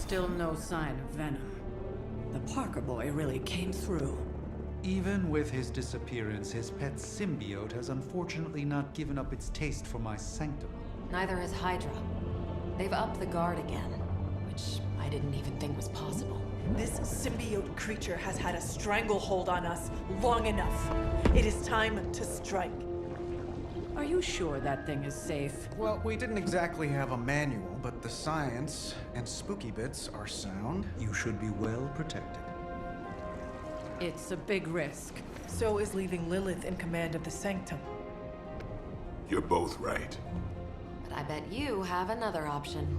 Still no sign of venom. The Parker boy really came through. Even with his disappearance, his pet symbiote has unfortunately not given up its taste for my sanctum. Neither has Hydra. They've upped the guard again, which I didn't even think was possible. This symbiote creature has had a stranglehold on us long enough. It is time to strike. Are you sure that thing is safe? Well, we didn't exactly have a manual, but the science and spooky bits are sound. You should be well protected. It's a big risk. So is leaving Lilith in command of the sanctum. You're both right. But I bet you have another option.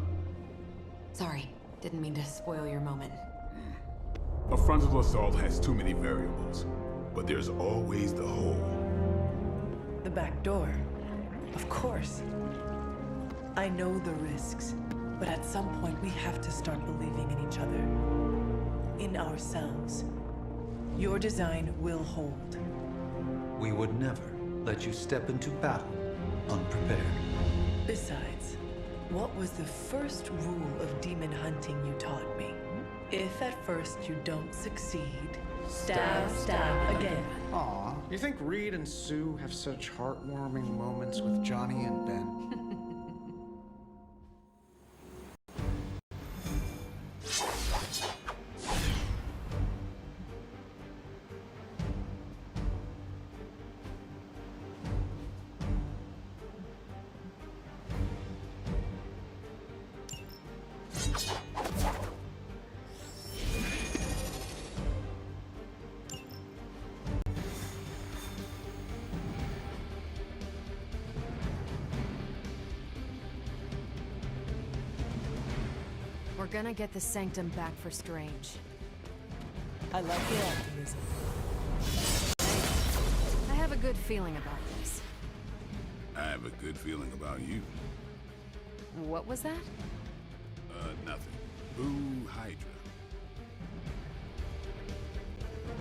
Sorry, didn't mean to spoil your moment. A frontal assault has too many variables, but there's always the hole. The back door. Of course. I know the risks, but at some point we have to start believing in each other. In ourselves. Your design will hold. We would never let you step into battle unprepared. Besides, what was the first rule of demon hunting you taught me? If at first you don't succeed, stab again. Aw, you think Reed and Sue have such heartwarming moments with Johnny and Ben? We're gonna get the sanctum back for Strange. I like your optimism. I have a good feeling about this. I have a good feeling about you. What was that? Nothing. Boo Hydra.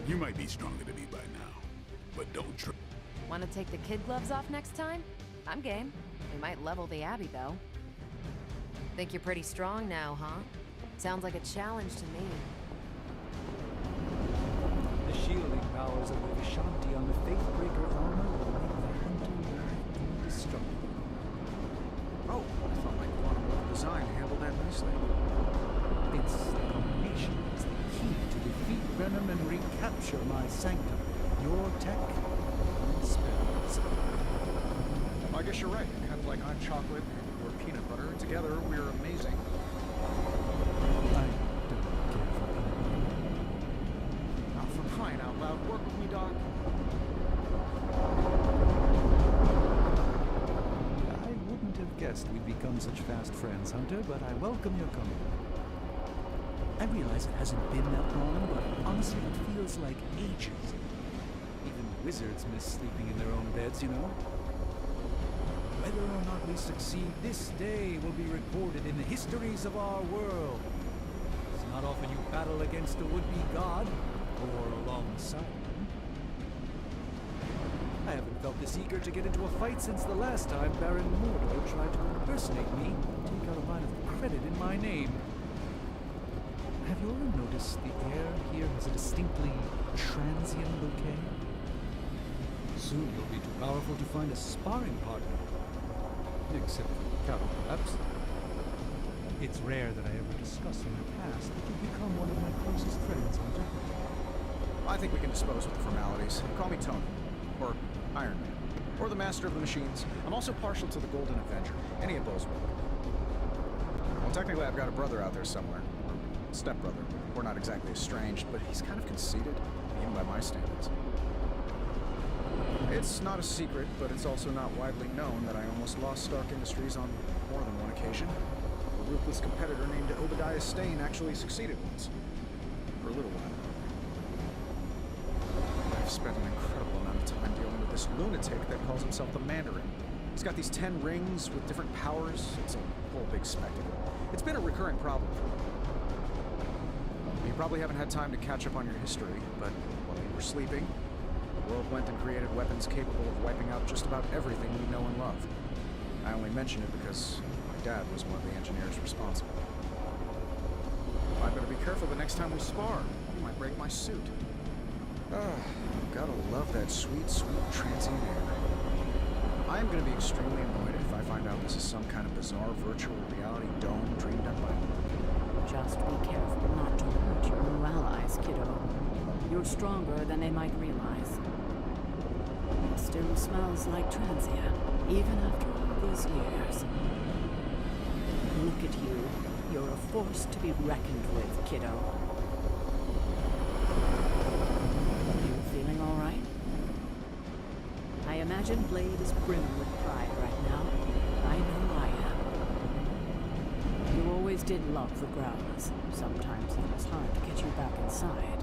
You might be stronger than me by now, but don't try. Wanna take the kid gloves off next time? I'm game. We might level the Abbey, though. Think you're pretty strong now, huh? Sounds like a challenge to me. The shielding powers of the Vishanti on the Faithbreaker armor will make the hunter indestructible. Oh, I thought my quantum level design handled that nicely. Its combination is the key to defeat Venom and recapture my sanctum. Your tech and spells. I guess you're right. Kind of like I'm chocolate and you're peanut butter. Together, we're amazing. I don't care for peanut butter. Now, for crying out loud, work with me, Doc. I wouldn't have guessed we'd become such fast friends, Hunter, but I welcome your company. I realize it hasn't been that long, but honestly, it feels like ages. Even wizards miss sleeping in their own beds, you know? Whether or not we succeed, this day will be recorded in the histories of our world. It's not often you battle against a would-be god, or alongside him. I haven't felt this eager to get into a fight since the last time Baron Mordo tried to impersonate me and take out a line of credit in my name. Have you ever noticed the air here has a distinctly transient bouquet? Soon you'll be too powerful to find a sparring partner. Except for Count perhaps. It's rare that I ever discuss in the past, but you've become one of my closest friends, Hunter. I think we can dispose of the formalities. Call me Tony. Or Iron Man. Or the Master of the Machines. I'm also partial to the Golden Avenger. Any of those work. Well, technically I've got a brother out there somewhere. Or stepbrother. We're not exactly estranged, but he's kind of conceited, even by my standards. It's not a secret, but it's also not widely known that I almost lost Stark Industries on more than one occasion. A ruthless competitor named Obadiah Stane actually succeeded once. For a little while. I've spent an incredible amount of time dealing with this lunatic that calls himself the Mandarin. He's got these 10 rings with different powers. It's a whole big spectacle. It's been a recurring problem for me. You probably haven't had time to catch up on your history, but while you were sleeping, the world went and created weapons capable of wiping out just about everything we know and love. I only mention it because my dad was one of the engineers responsible. I better be careful the next time we spar. You might break my suit. Gotta love that sweet, sweet transient air. I am gonna be extremely annoyed if I find out this is some kind of bizarre virtual reality dome dreamed up by me. Just be careful not to hurt your new allies, kiddo. You're stronger than they might realize. It still smells like Transia, even after all these years. Look at you. You're a force to be reckoned with, kiddo. You feeling all right? I imagine Blade is brimming with pride right now. I know I am. You always did love the grounds. Sometimes it was hard to get you back inside.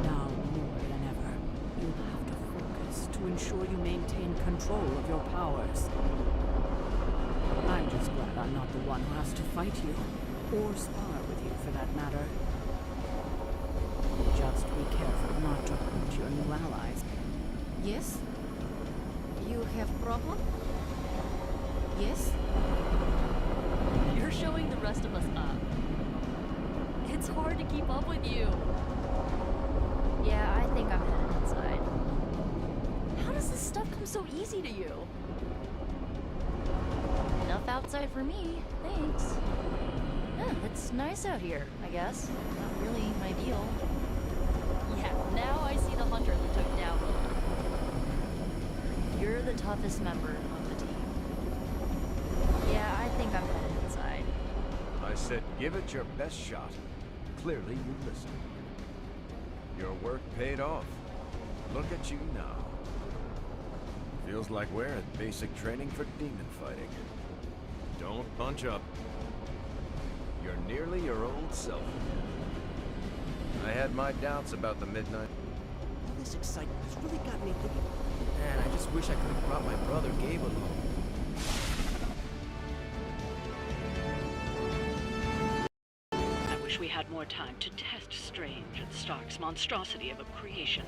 Now more than ever, you have to focus to ensure you maintain control of your powers. I'm just glad I'm not the one who has to fight you, or spar with you for that matter. Just be careful not to hurt your new allies. Yes? You have problem? Yes? You're showing the rest of us up. It's hard to keep up with you. Yeah, I think I'm headed inside. How does this stuff come so easy to you? Enough outside for me, thanks. Yeah, it's nice out here, I guess. Not really my deal. Yeah, now I see the hunter who took down Luna. You're the toughest member of the team. Yeah, I think I'm headed inside. I said give it your best shot. Clearly you listened. Your work paid off. Look at you now. Feels like we're at basic training for demon fighting. Don't bunch up. You're nearly your old self again. I had my doubts about the midnight. All this excitement has really got me thinking. Man, I just wish I could have brought my brother Gabe along. I wish we had more time to test Strange and Stark's monstrosity of a creation.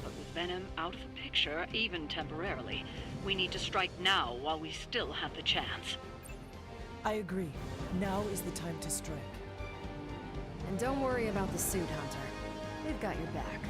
But with Venom out of the picture, even temporarily, we need to strike now while we still have the chance. I agree. Now is the time to strike. And don't worry about the suit, Hunter. We've got your back.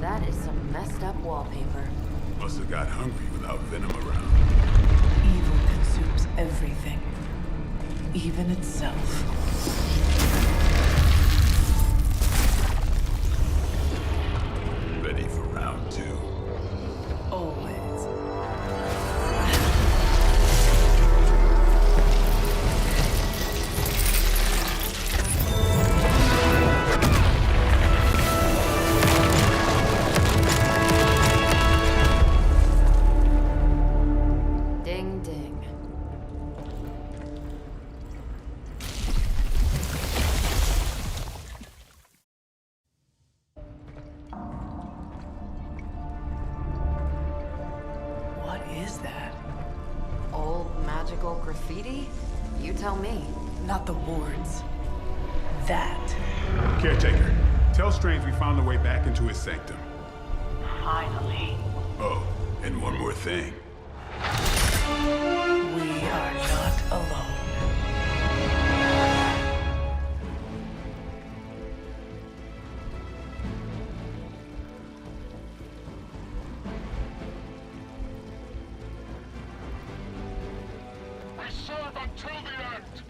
That is some messed up wallpaper. Must have got hungry without Venom around. Evil consumes everything, even itself. Ready for round two? Always. Ding ding. What is that? Old magical graffiti? You tell me. Not the wards. That. Caretaker, tell Strange we found the way back into his sanctum. Finally. Oh, and one more thing. We are not alone. I saw them through the act!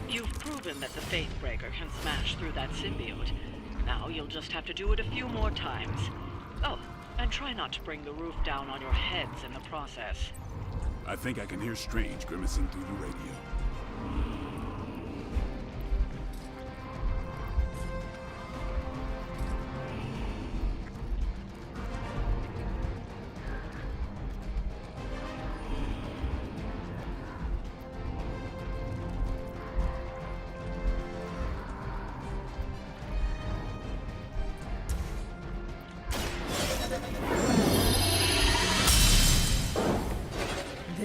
You've proven that the Faithbreaker can smash through that symbiote. Now you'll just have to do it a few more times. Oh, and try not to bring the roof down on your heads in the process. I think I can hear Strange grimacing through the radio.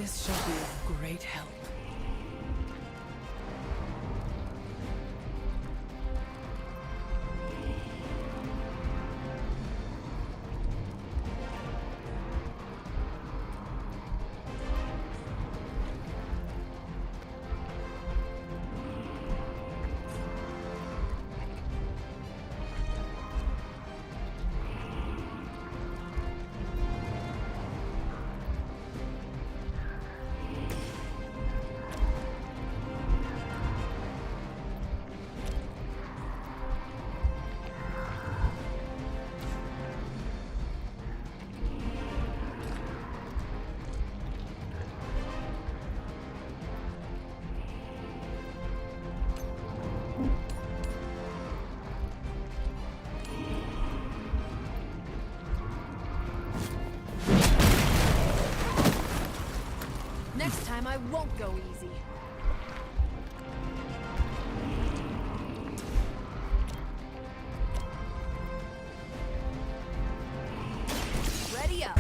This shall be of great help. Next time I won't go easy. Ready up.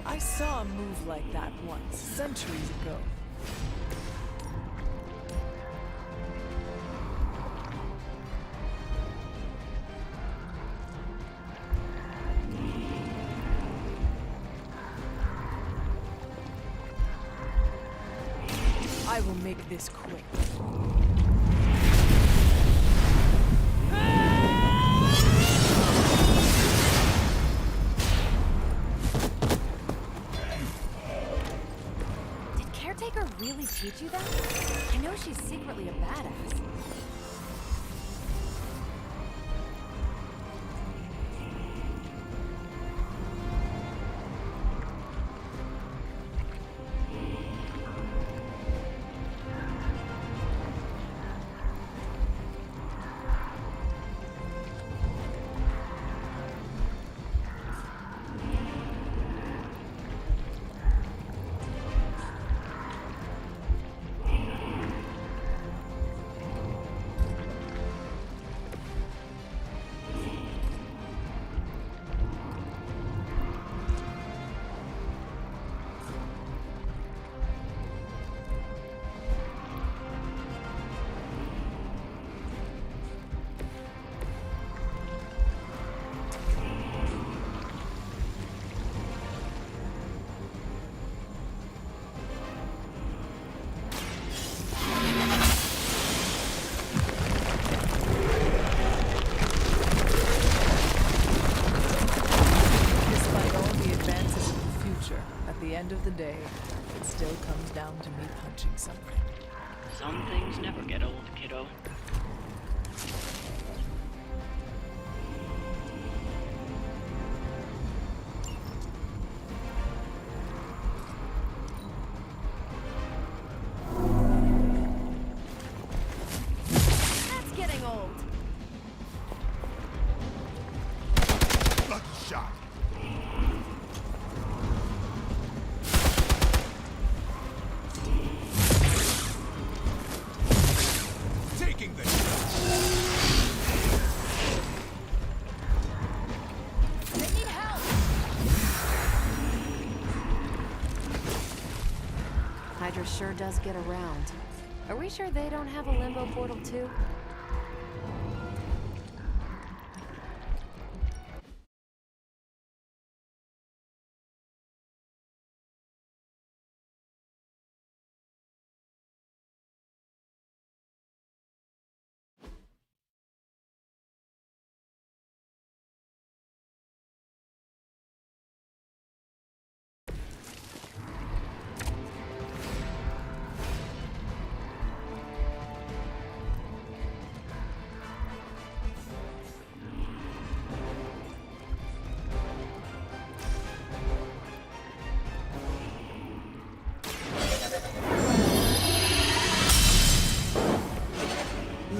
I saw a move like that once, centuries ago. I will make this quick. Did Caretaker really teach you that? I know she's secretly a badass. At the end of the day, it still comes down to me punching something. Some things never get old, kiddo. That's getting old. Lucky shot. Taking the They need help. Hydra sure does get around. Are we sure they don't have a limbo portal too?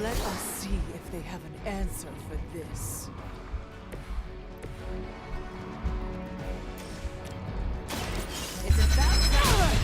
Let us see if they have an answer for this. It's about time.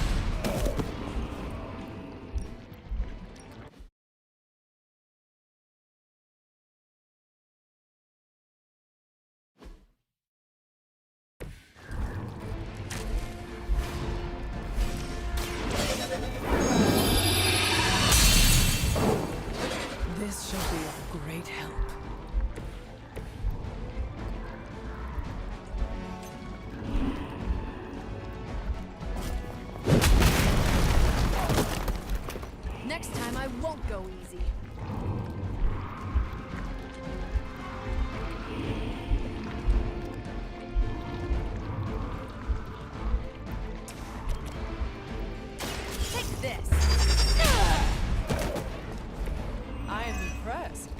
won't go easy. Take this. I am impressed.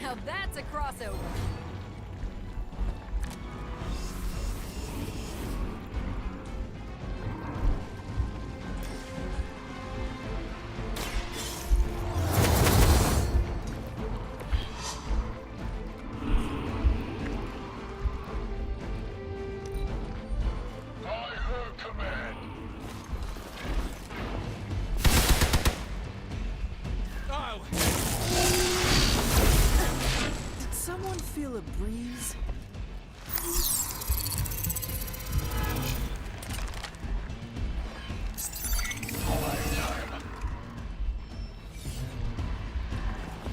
Now that's a crossover. I heard command. Did someone feel a breeze?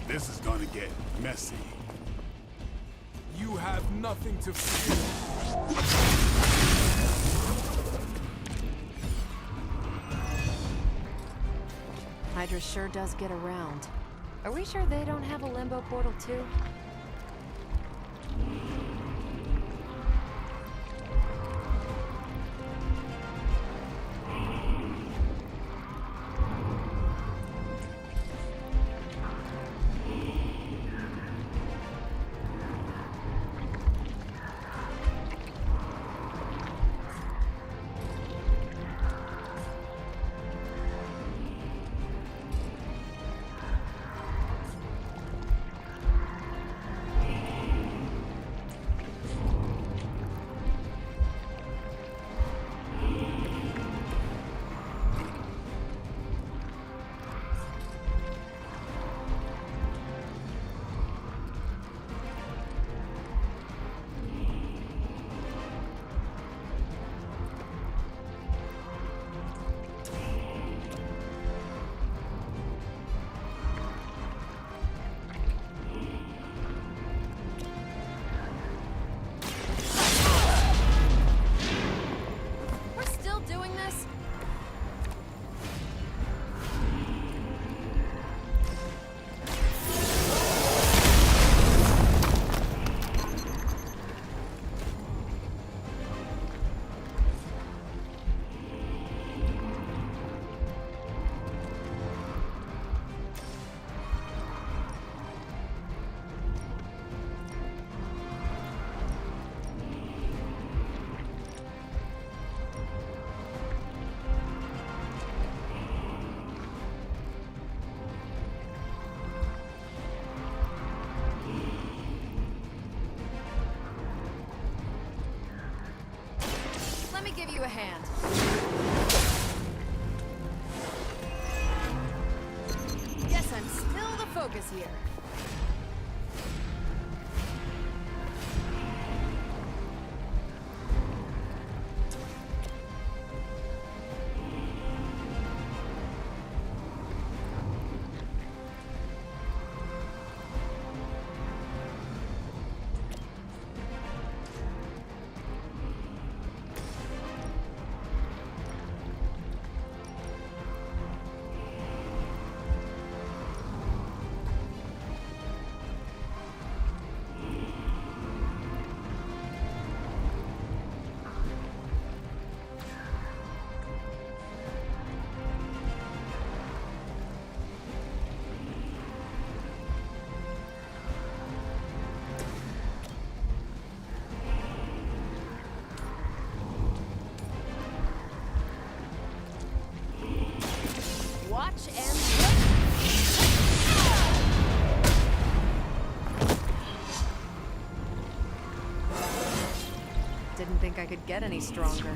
This is gonna get messy. You have nothing to fear. Hydra sure does get around. Are we sure they don't have a limbo portal too? We're still doing this? Let me give you a hand. Guess I'm still the focus here. Watch and look. Didn't think I could get any stronger.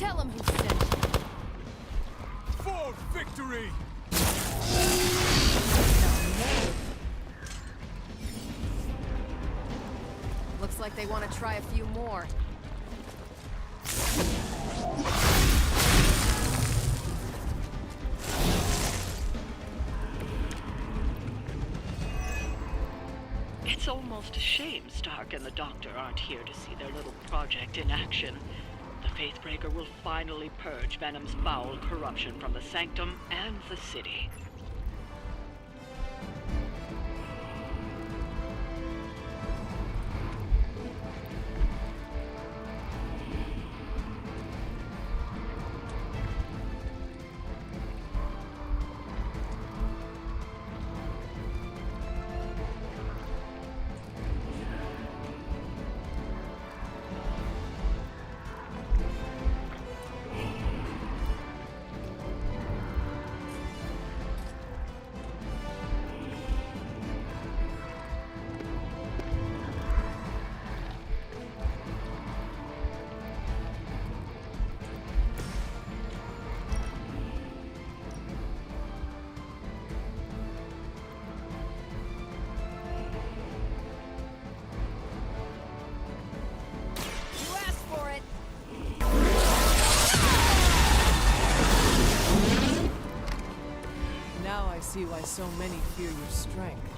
Tell him who sent you. For victory! Looks like they want to try a few more. It's almost a shame Stark and the Doctor aren't here to see their little project in action. The Faithbreaker will finally purge Venom's foul corruption from the Sanctum and the city. Now I see why so many fear your strength.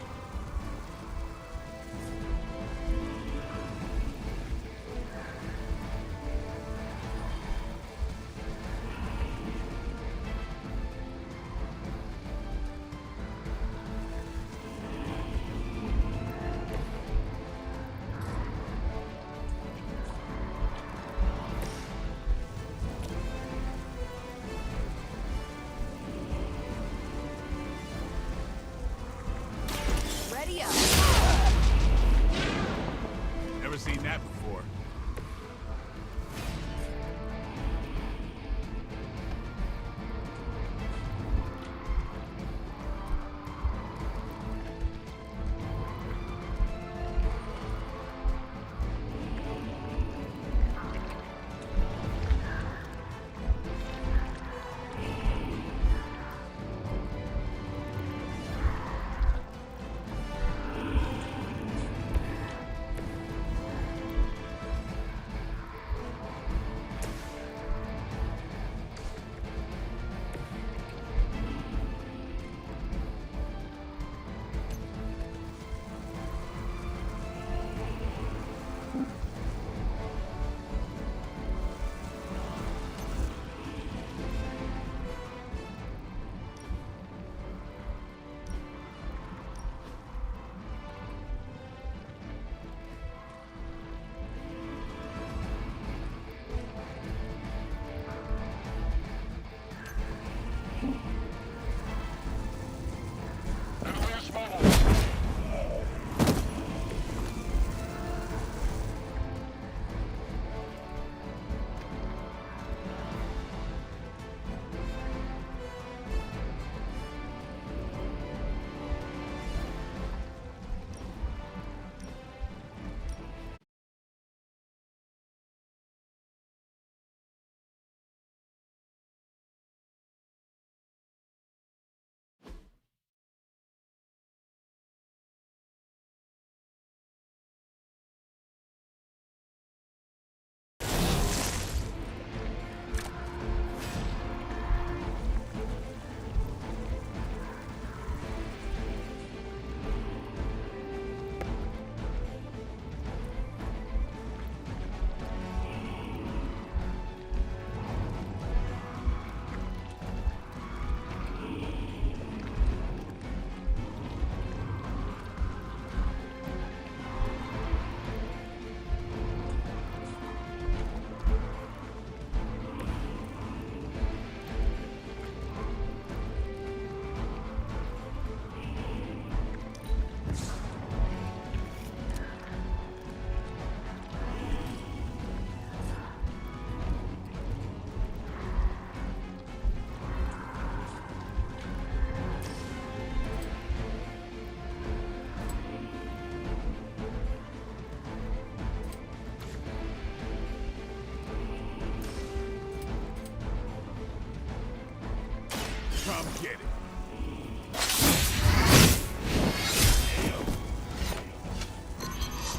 Come get it.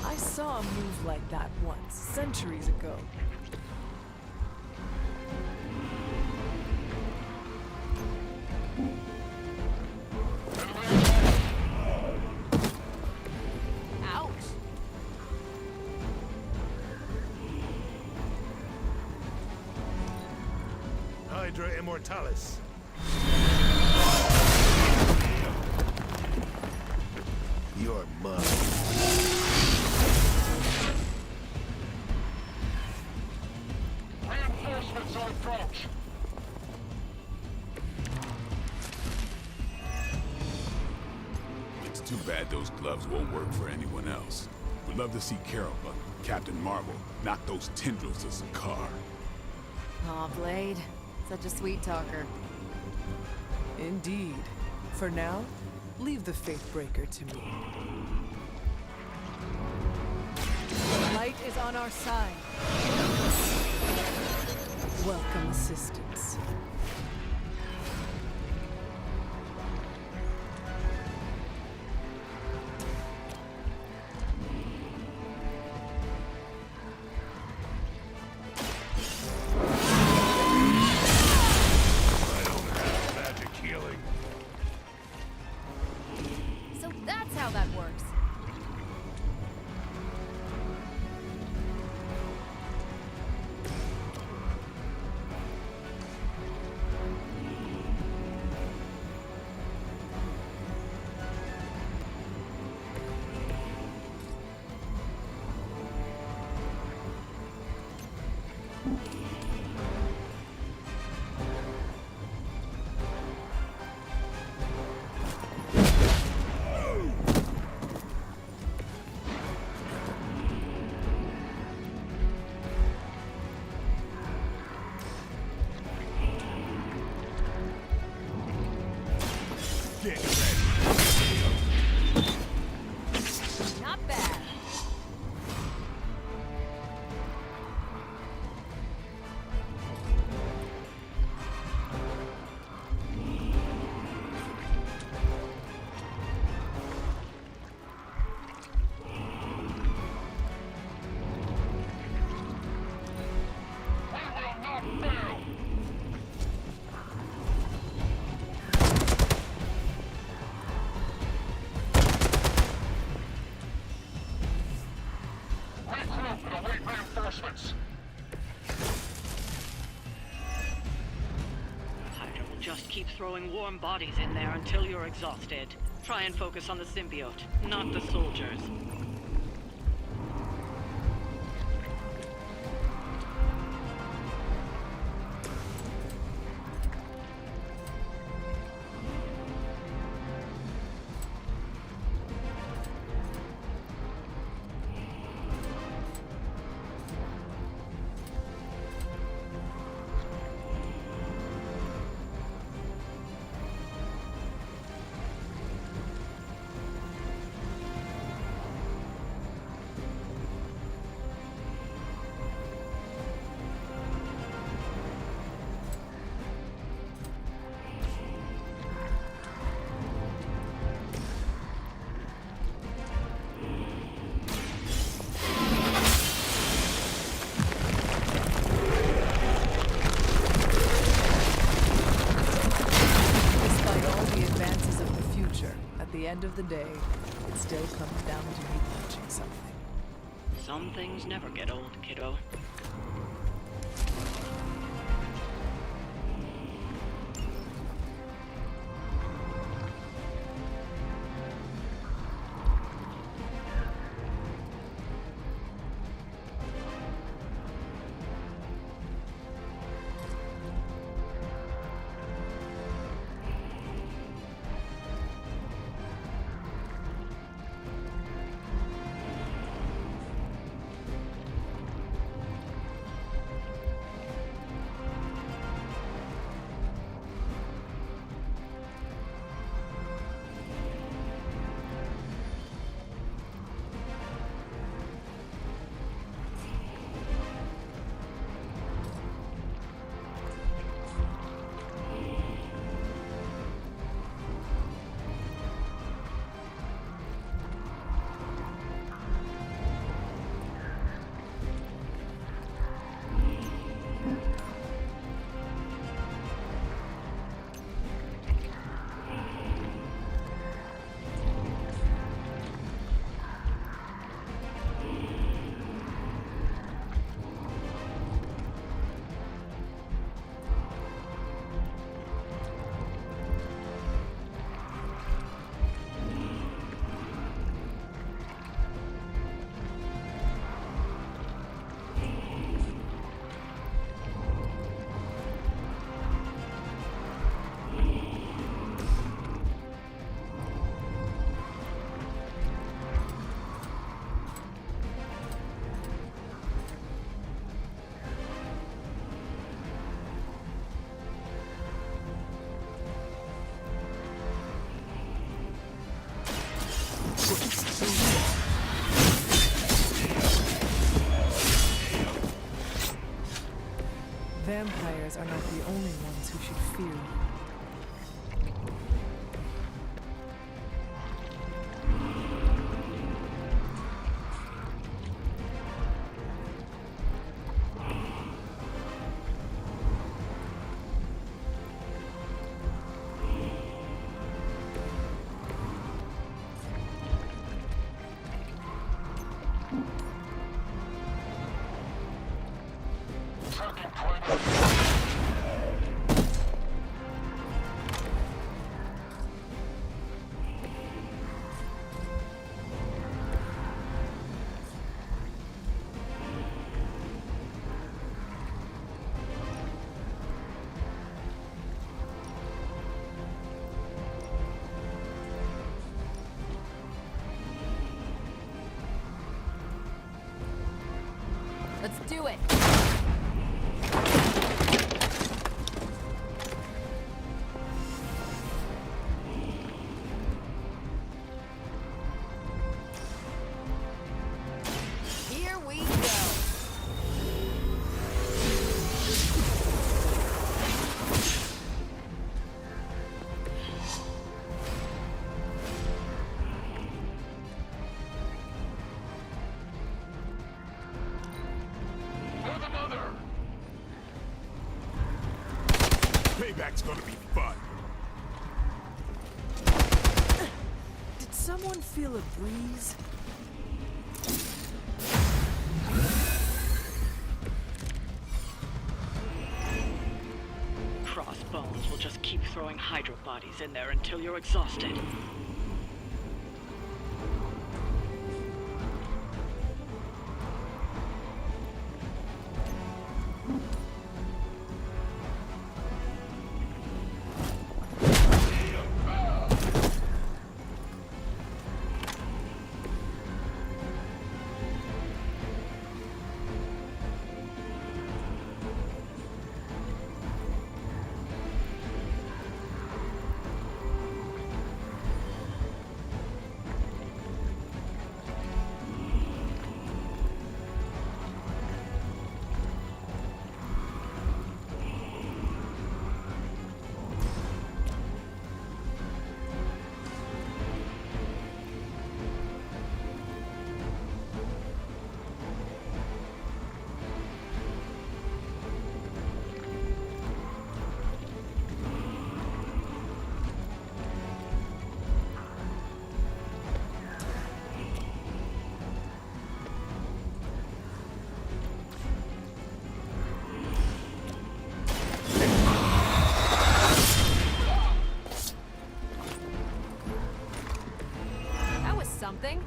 I saw a move like that once, centuries ago. Ouch! Hydra Immortalis. You're mine. Reinforcements on approach. It's too bad those gloves won't work for anyone else. We'd love to see Carol, but Captain Marvel knocked those tendrils to Sakaar. Aw, Blade. Such a sweet talker. Indeed. For now, leave the Faithbreaker to me. Light is on our side. Welcome assistance. So that's how that works. Get ready. Not bad. Hydra will just keep throwing warm bodies in there until you're exhausted. Try and focus on the symbiote, not the soldiers. the end of the day, it still comes down to me punching something. Some things never get old, kiddo. Vampires are not the only ones who should fear. Let's do it! Here we go! Payback's gonna be fun. Did someone feel a breeze? Crossbones will just keep throwing Hydra bodies in there until you're exhausted. Something?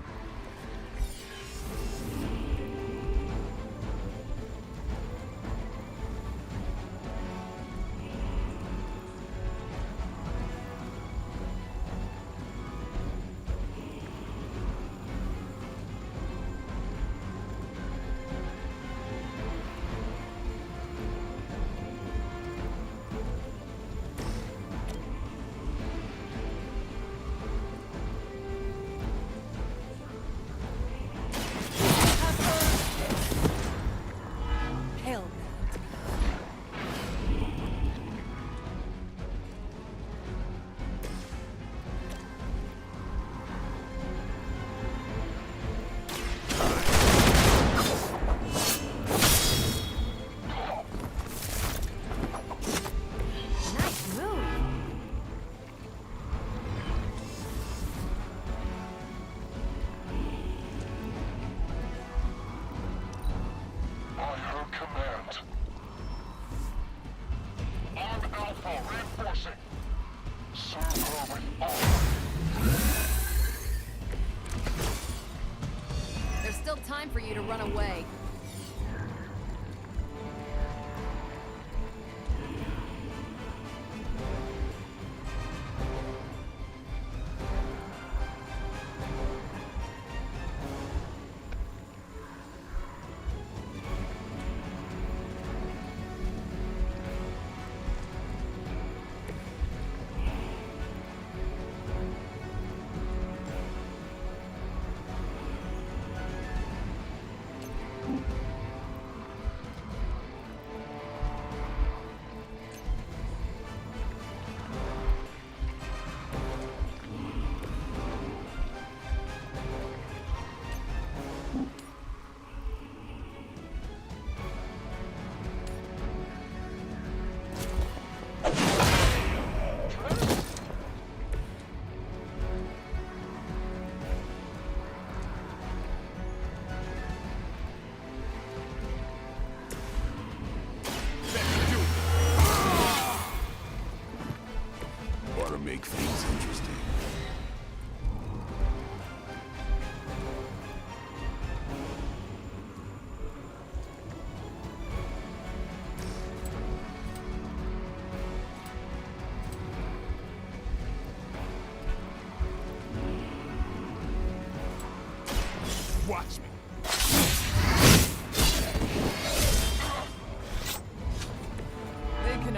There's still time for you to run away.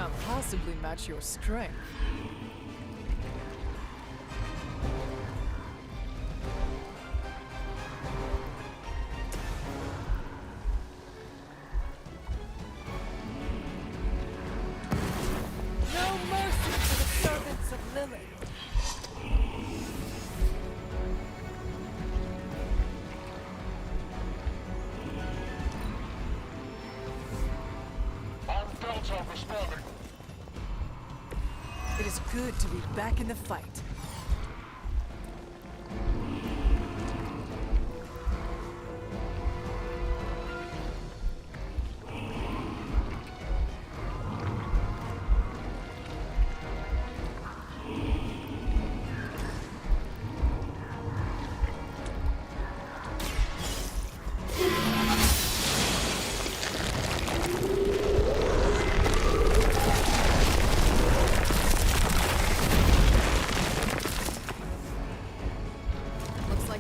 cannot possibly match your strength. No mercy for the servants of Lilith. Responding. It is good to be back in the fight.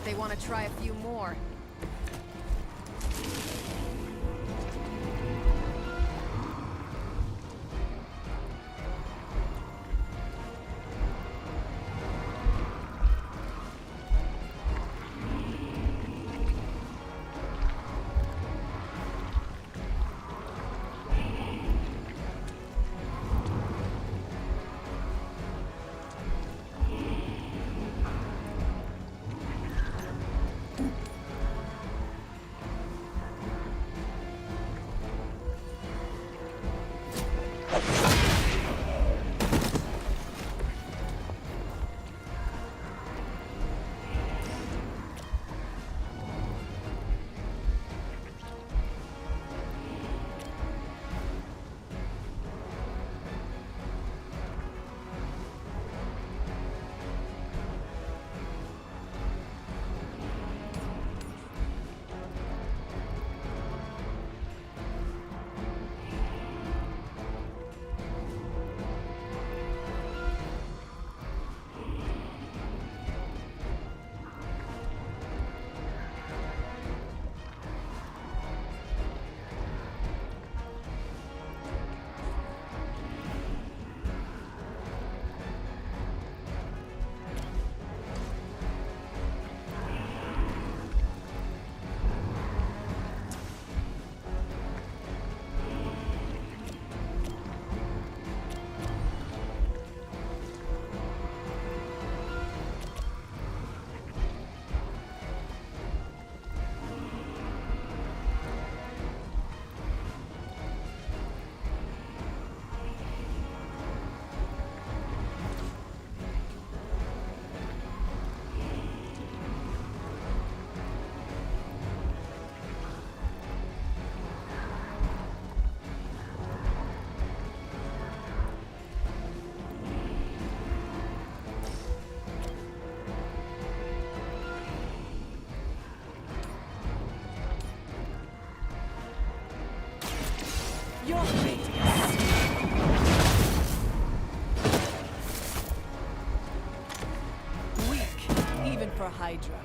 They want to try a few more. Your fate is weak, even for Hydra.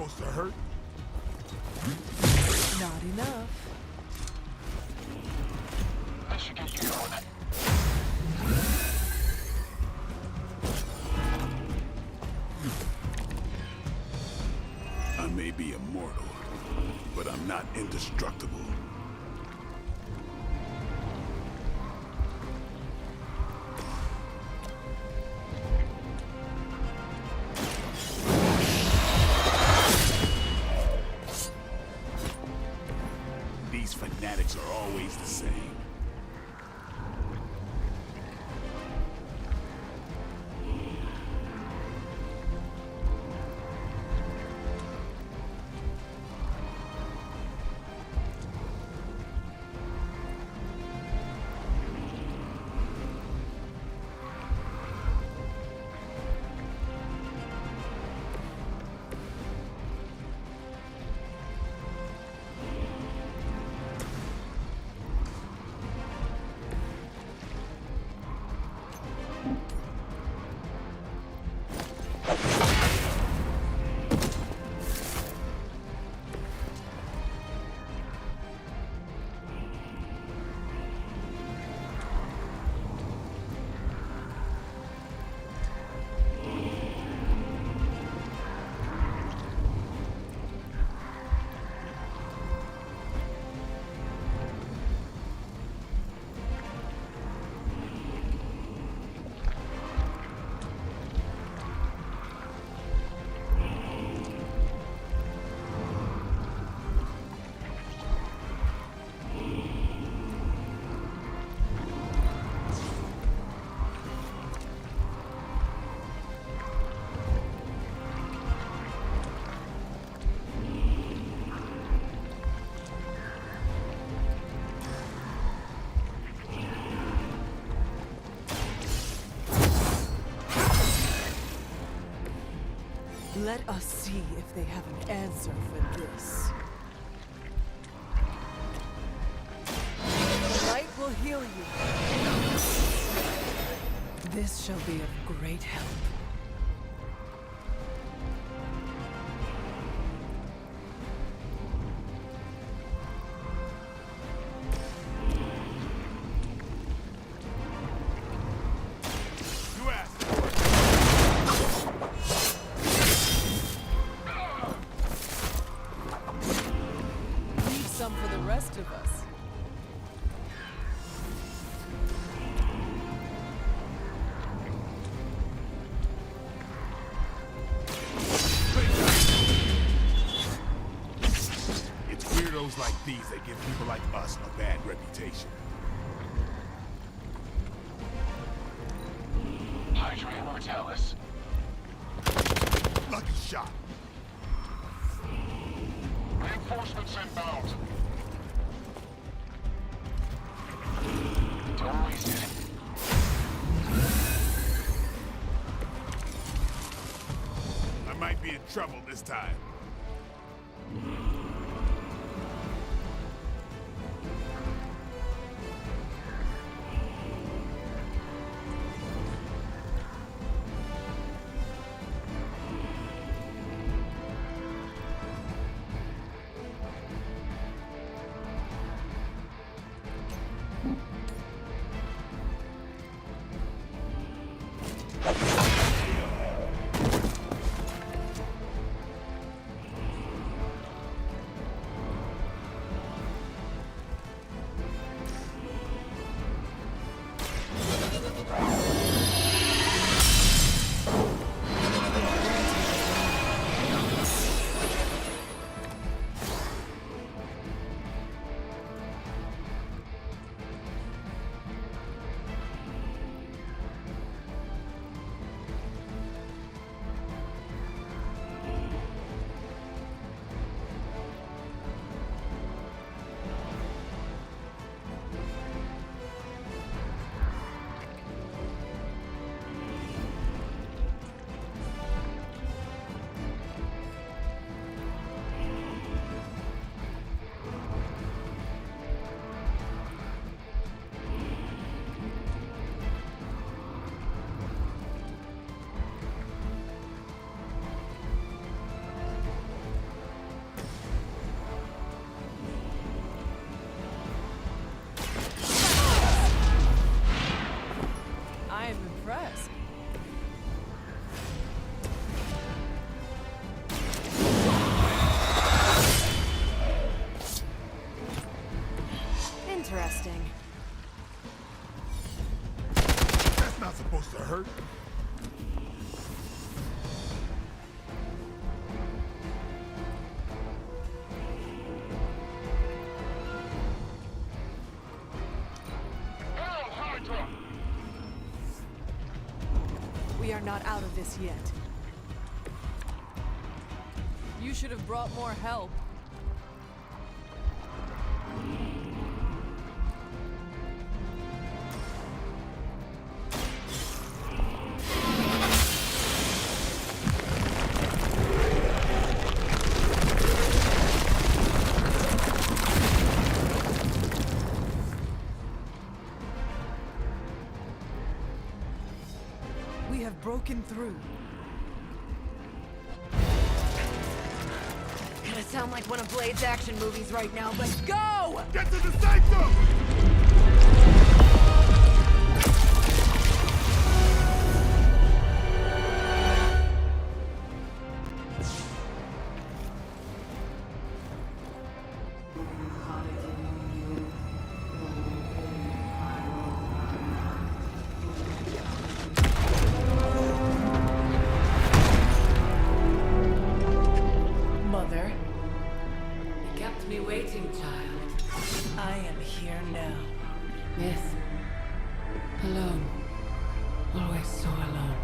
supposed to hurt? Not enough. That should get you going. I may be immortal, but I'm not indestructible. These fanatics are always the same. Let us see if they have an answer for this. The light will heal you. This shall be of great help. Some for the rest of us. It's weirdos like these that give people like us a bad reputation. Hydra Mortalis. Lucky shot. Reinforcements inbound. Don't waste it. I might be in trouble this time. impressed. Interesting. That's not supposed to hurt. Hail Hydra! We are not out of this yet. You should have brought more help. We have broken through. Gonna sound like one of Blade's action movies right now, but go! Get to the sanctum! Mother, You kept me waiting, child. I am here now. Yes. Alone. Always so alone.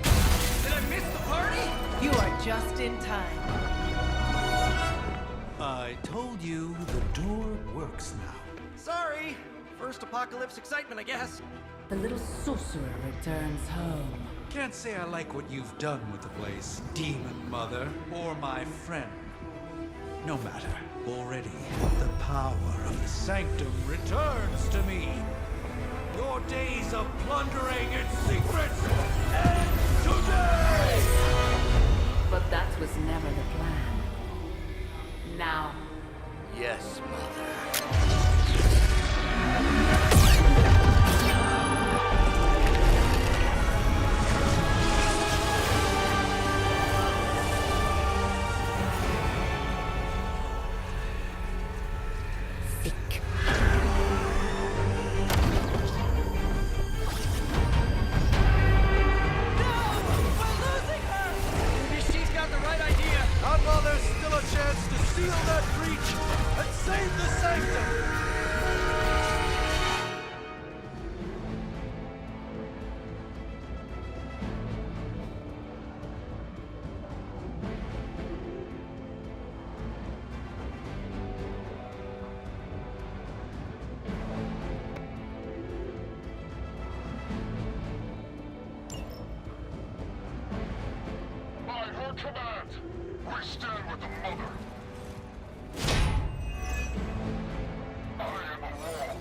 Did I miss the party? You are just in time. I told you the door works now. Sorry. First apocalypse excitement, I guess. The little sorcerer returns home. Can't say I like what you've done with the place, Demon Mother, or my friend. No matter. Already, the power of the sanctum returns to me. Your days of plundering its secrets end today! But that was never the plan. Now, Yes, Mother. Maybe she's got the right idea. Not while there's still a chance to seal that breach and save the sanctum! By her command, we stand with the Mother. I am a wall.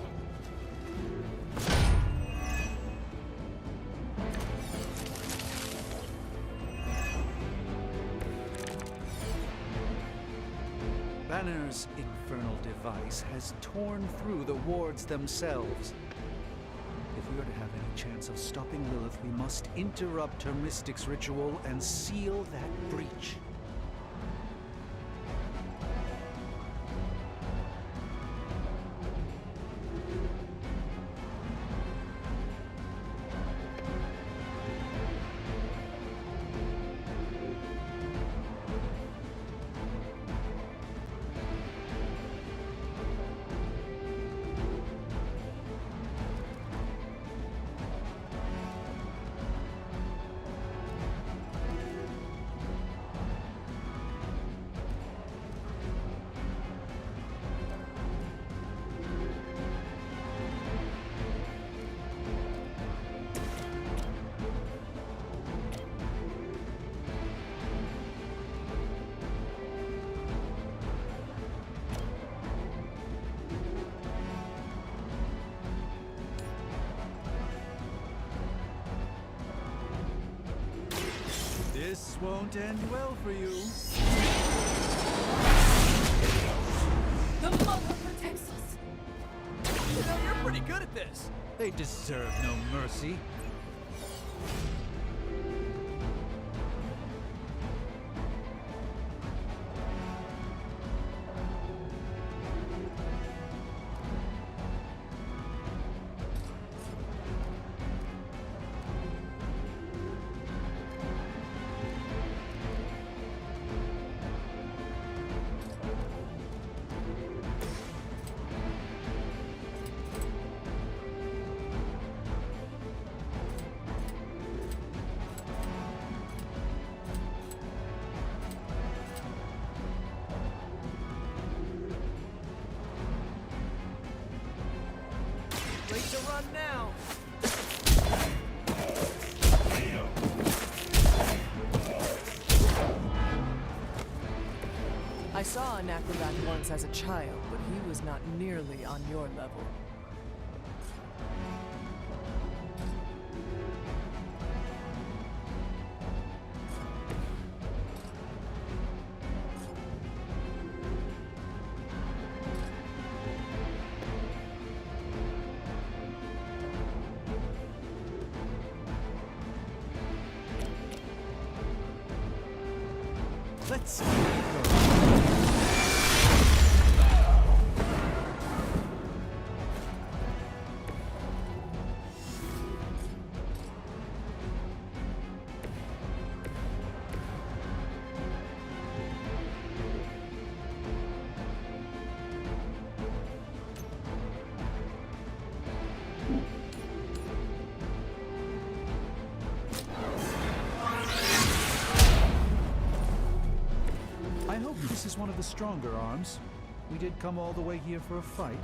Banner's infernal device has torn through the wards themselves. If we are to have any chance of stopping Lilith, we must interrupt her mystic's ritual and seal that breach. This won't end well for you. the Mother protects us. You know, you're pretty good at this. They deserve no mercy. saw an acrobat once as a child, but he was not nearly on your level. Let's I hope this is one of the stronger arms. We did come all the way here for a fight.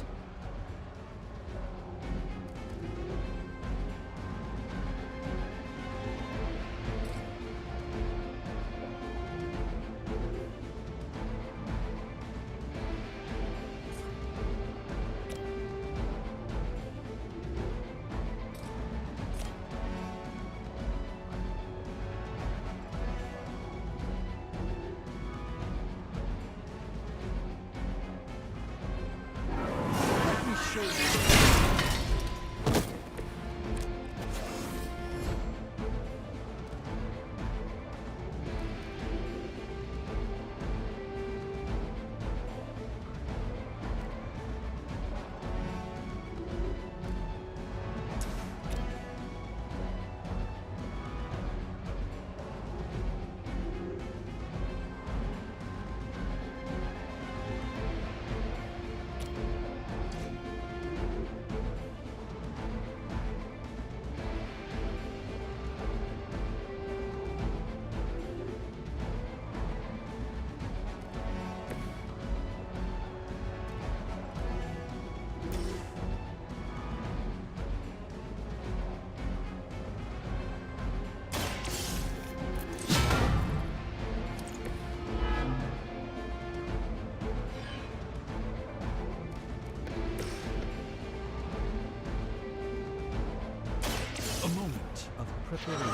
A moment of preparation.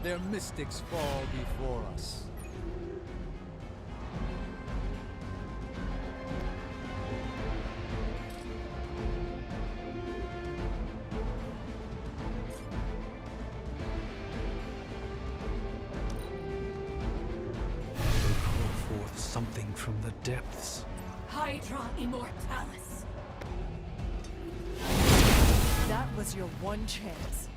Their mystics fall before us. They call forth something from the depths. Hydra Immortalis. That was your one chance.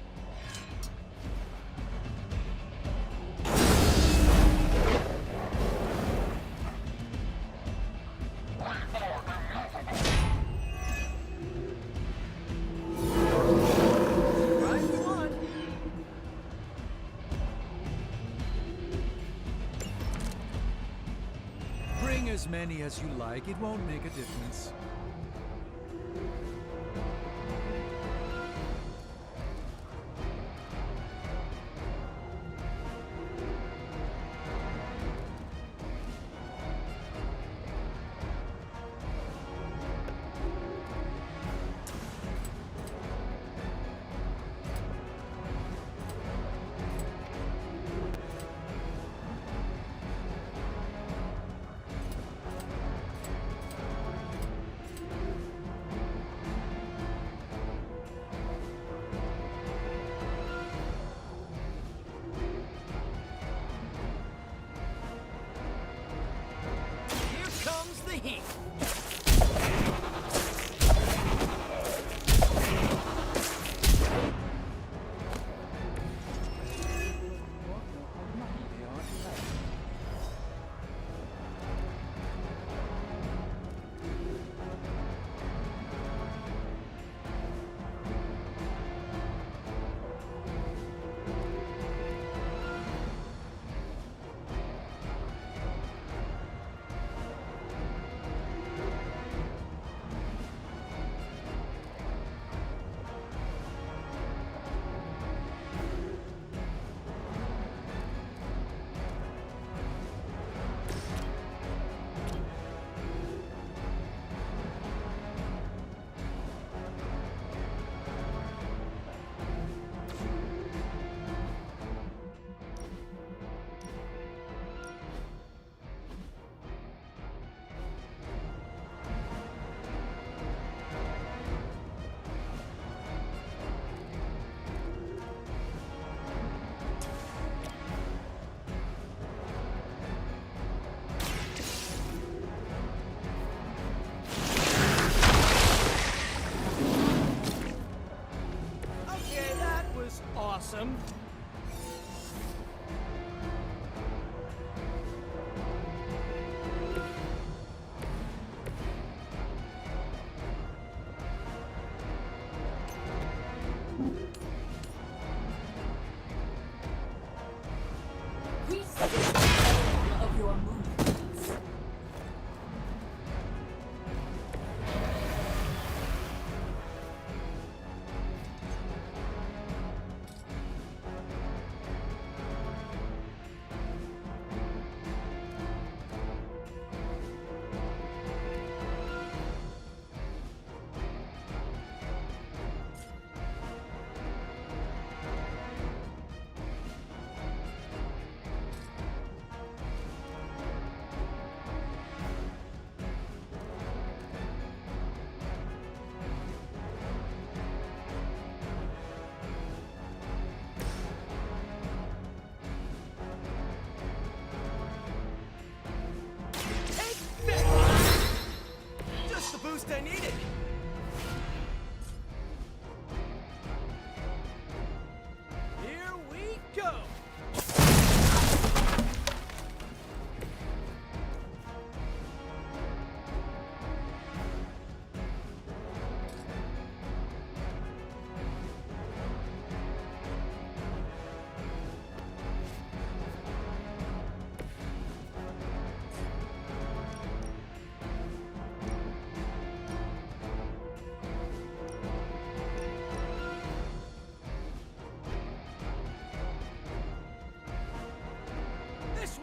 Bring as many as you like, it won't make a difference.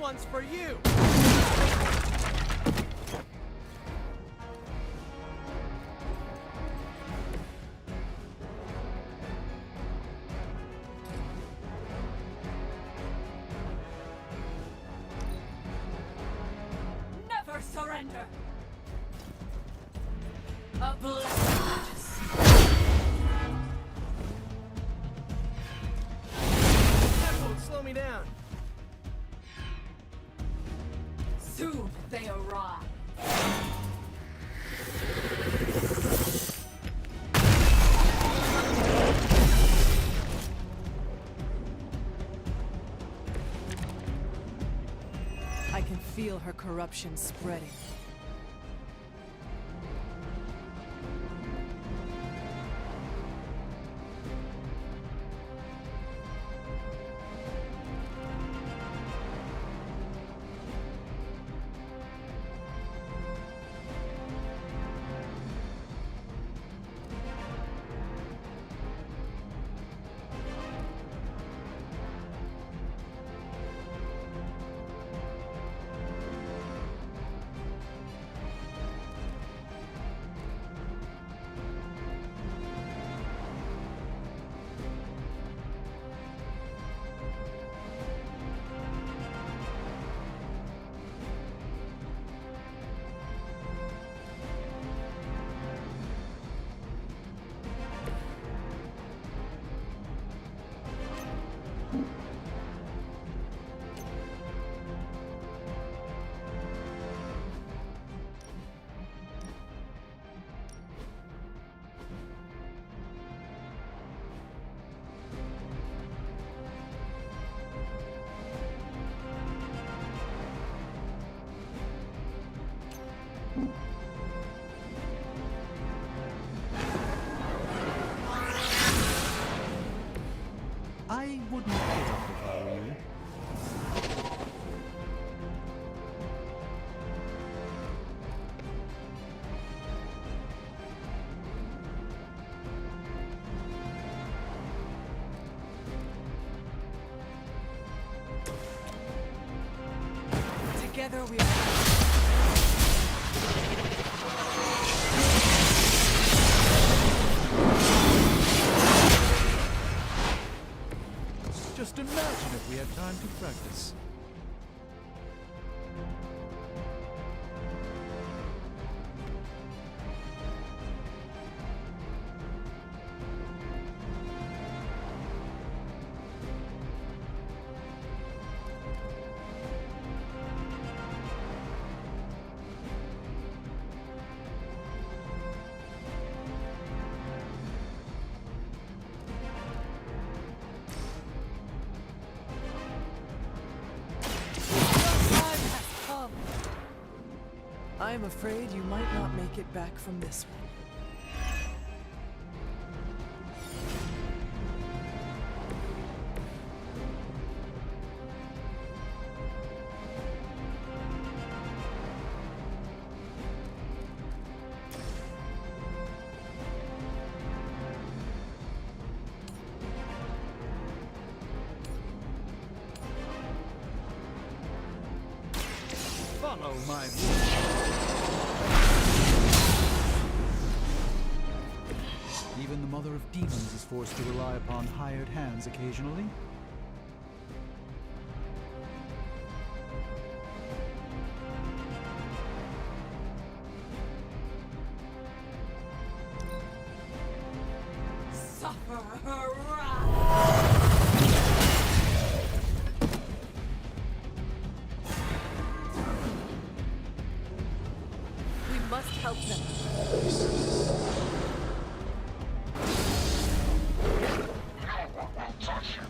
one's for you! Never surrender! A blessing. That won't slow me down. Soon they arrive. I can feel her corruption spreading. I wouldn't get up if I were you. Together we are. Just imagine if we had time to practice. I am afraid you might not make it back from this one. Follow my lead. Even the Mother of Demons is forced to rely upon hired hands occasionally. Suffer her wrath! We must help them. No one will touch you.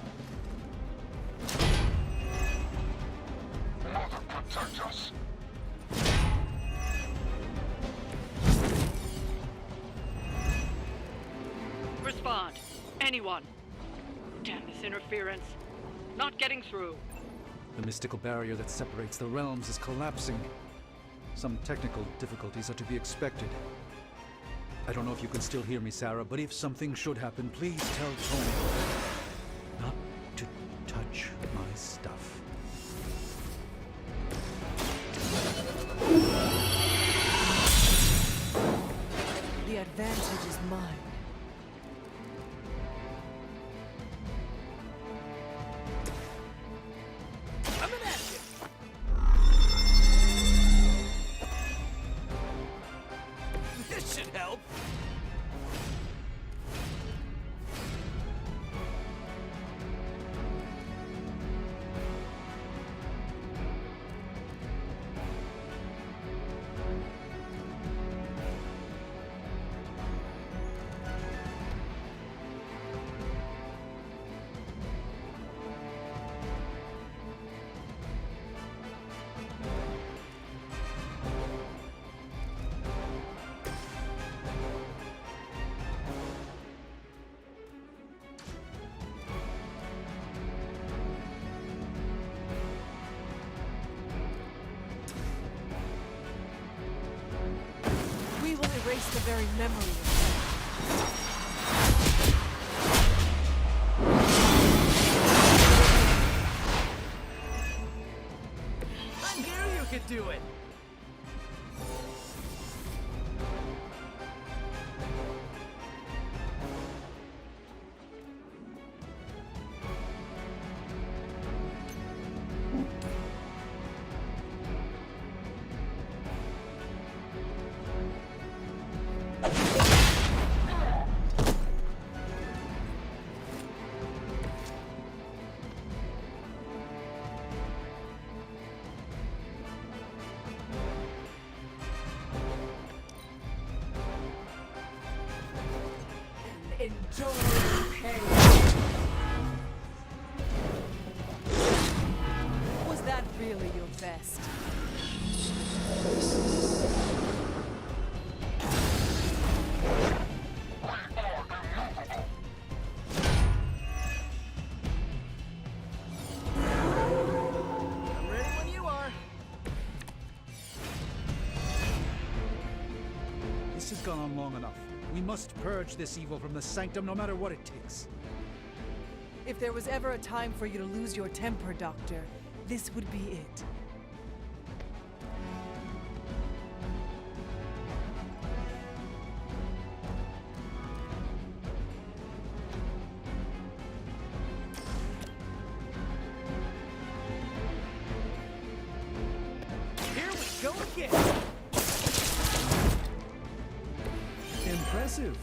Mother, protect us. Respond. Anyone. Damn this interference. Not getting through. The mystical barrier that separates the realms is collapsing. Some technical difficulties are to be expected. I don't know if you can still hear me, Sarah, but if something should happen, please tell Tony not to touch my stuff. advantage is mine. Coming at you! This should help! We will erase the very memory of I knew you could do it! enjoy the pain. Was that really your best? I'm ready when you are. This has gone on long enough. We must purge this evil from the sanctum no matter what it takes. If there was ever a time for you to lose your temper, Doctor, this would be it. Here we go again. Impressive.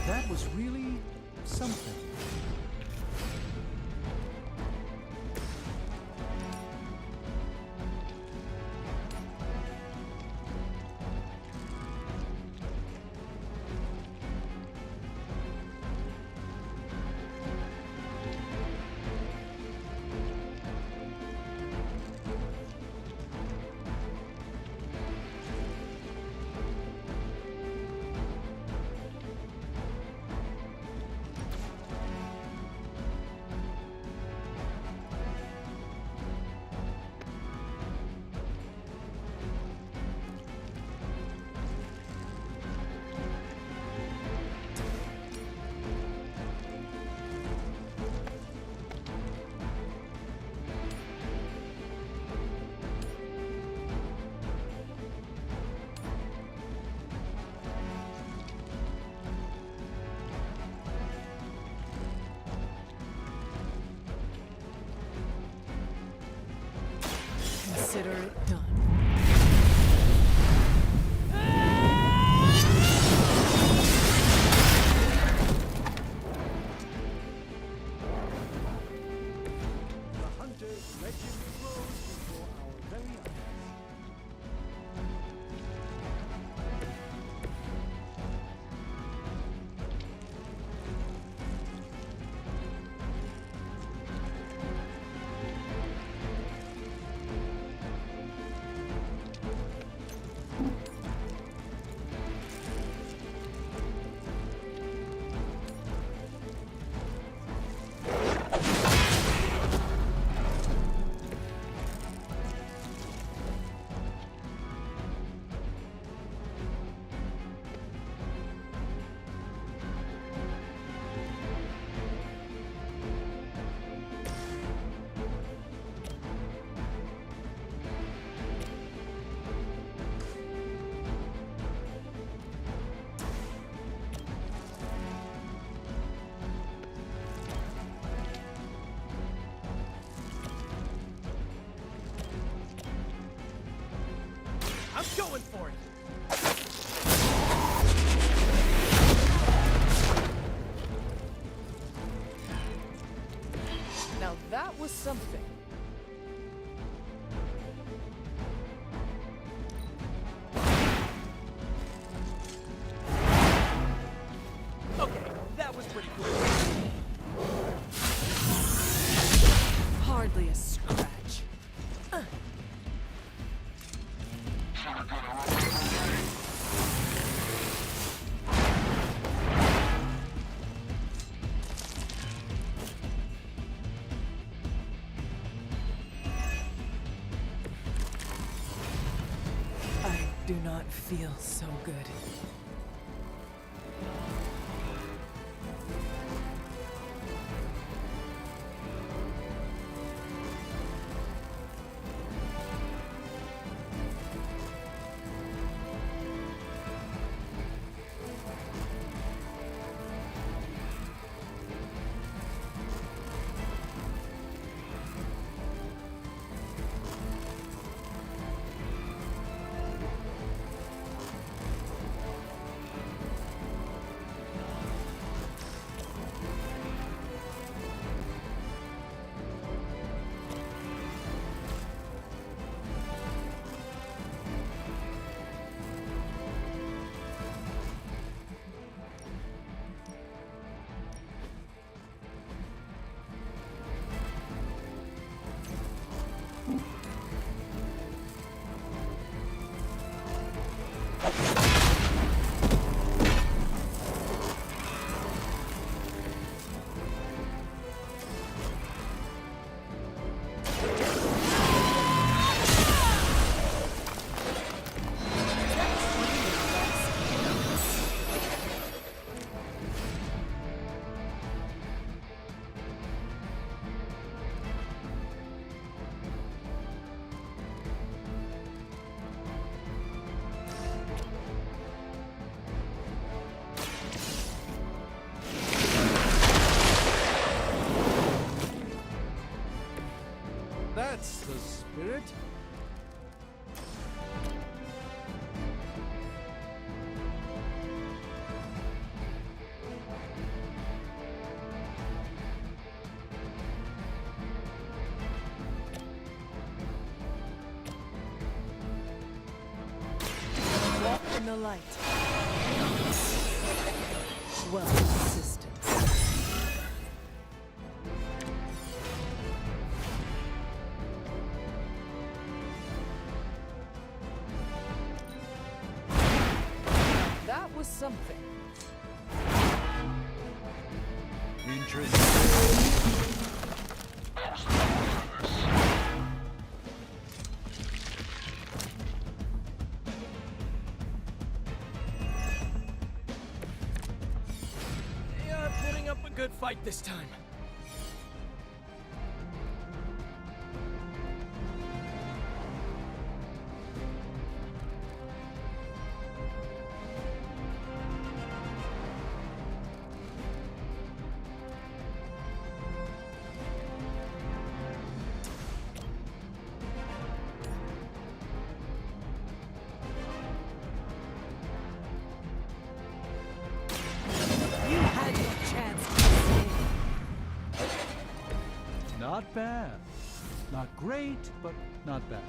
That was really something. Consider it done. The hunter's legend grows before our very eyes. I'm going for it! Now that was something. Okay, that was pretty cool. Hardly a scratch. I do not feel so good. That's the spirit. Walk in the light. Well, assistant. That was something. They are putting up a good fight this time. You had your chance to Not bad. Not great, but not bad.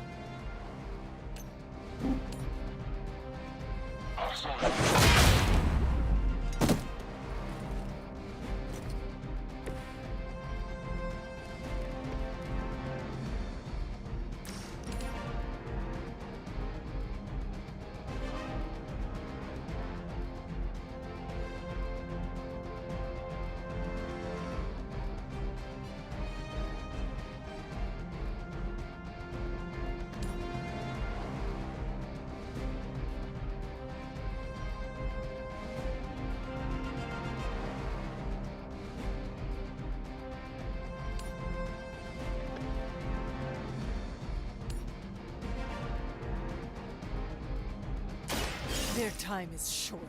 Their time is short.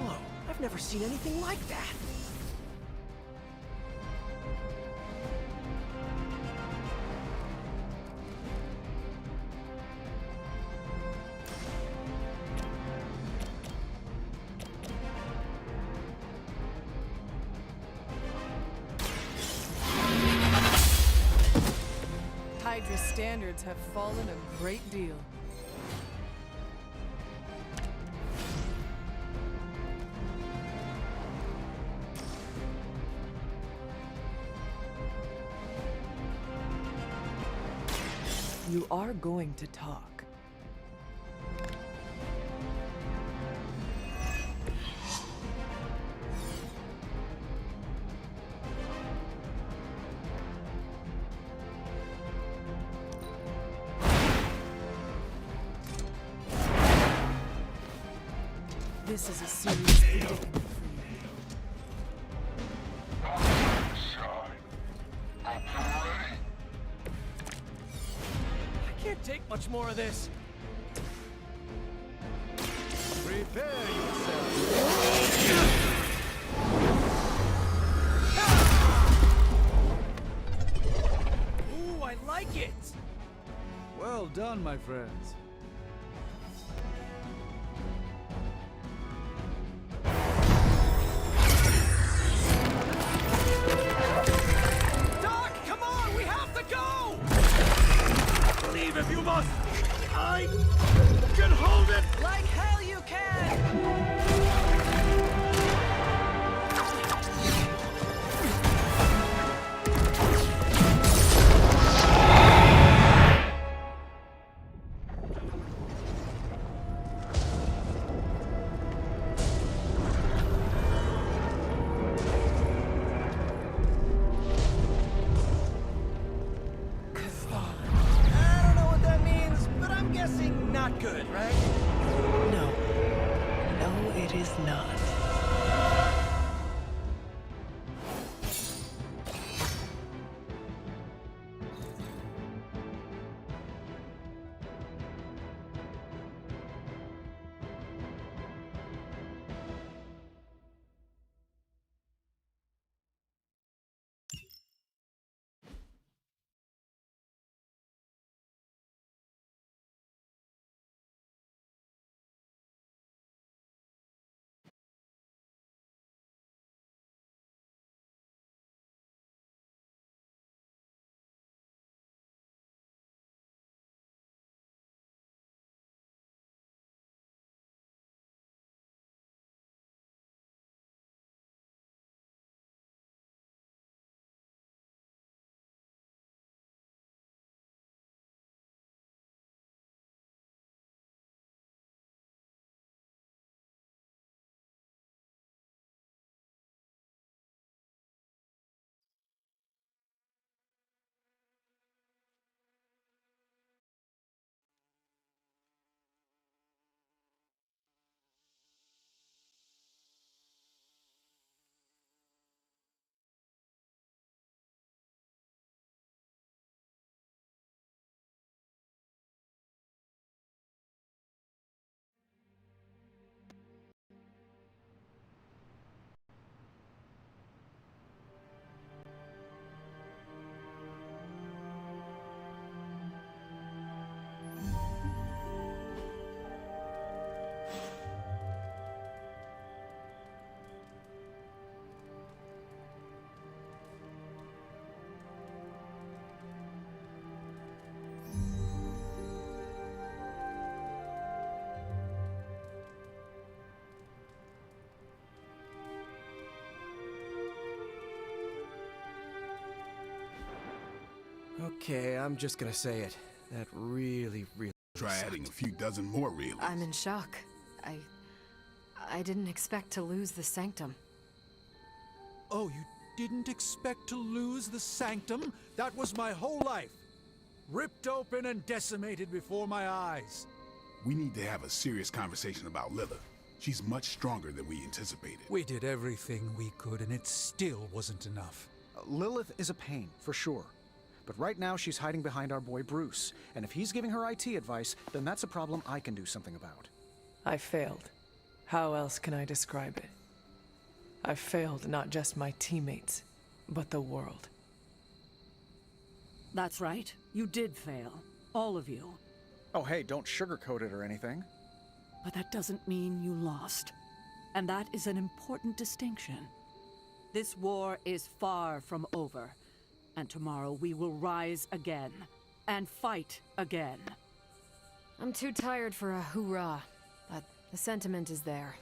Whoa, I've never seen anything like that. Hydra's standards have fallen a great deal. You are going to talk. This is a serious predicament for you. Shine. Hope you're ready. I can't take much more of this. Prepare yourself. Ooh, I like it! Well done, my friends. Doc, come on! We have to go! Leave if you must! I can hold it! Like hell you can! I don't know what that means, but I'm guessing not good, right? No. No, it is not. Okay, I'm just gonna say it. That really Try adding a few dozen more reels. I'm in shock. I didn't expect to lose the sanctum. Oh, you didn't expect to lose the sanctum? That was my whole life. Ripped open and decimated before my eyes. We need to have a serious conversation about Lilith. She's much stronger than we anticipated. We did everything we could, and it still wasn't enough. Lilith is a pain, for sure. But right now she's hiding behind our boy Bruce, and if he's giving her IT advice, then that's a problem I can do something about. I failed. How else can I describe it? I failed not just my teammates, but the world. That's right. You did fail. All of you. Oh, hey, don't sugarcoat it or anything. But that doesn't mean you lost. And that is an important distinction. This war is far from over. And tomorrow we will rise again. And fight again. I'm too tired for a hoorah, but the sentiment is there.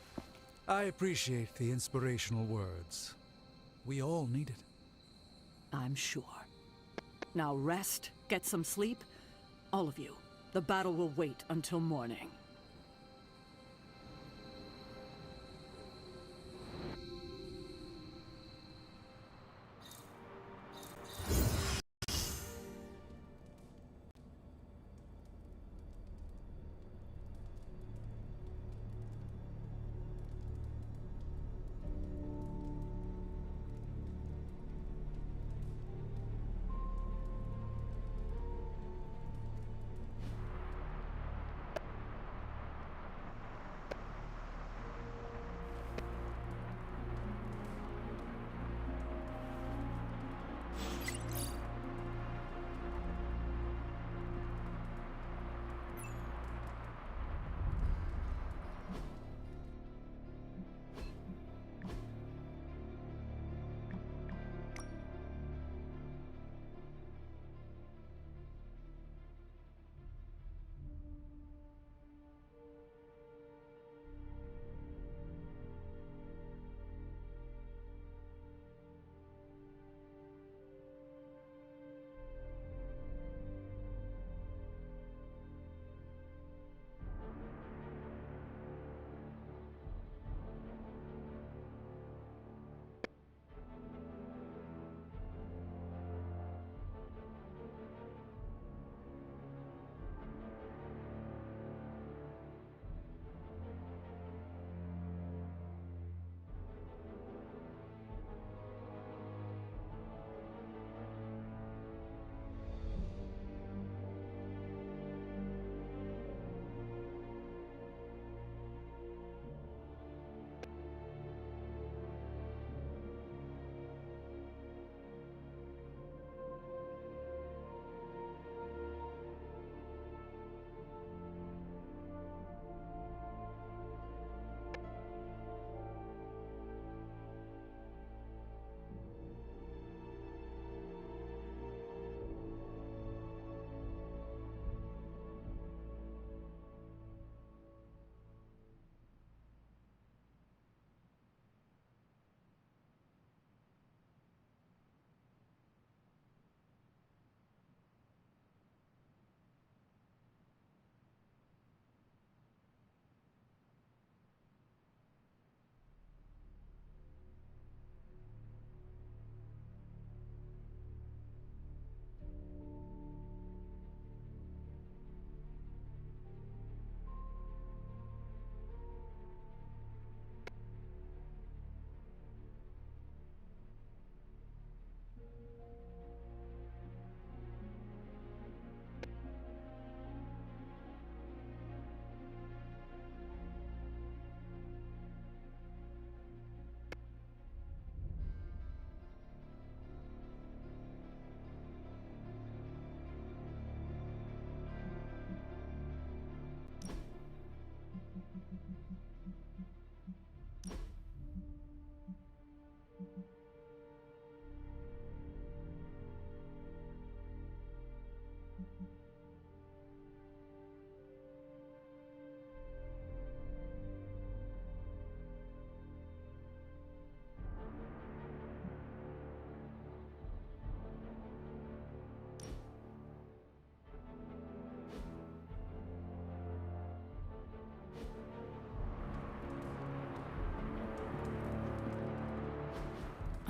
I appreciate the inspirational words. We all need it. I'm sure. Now rest, get some sleep. All of you. The battle will wait until morning.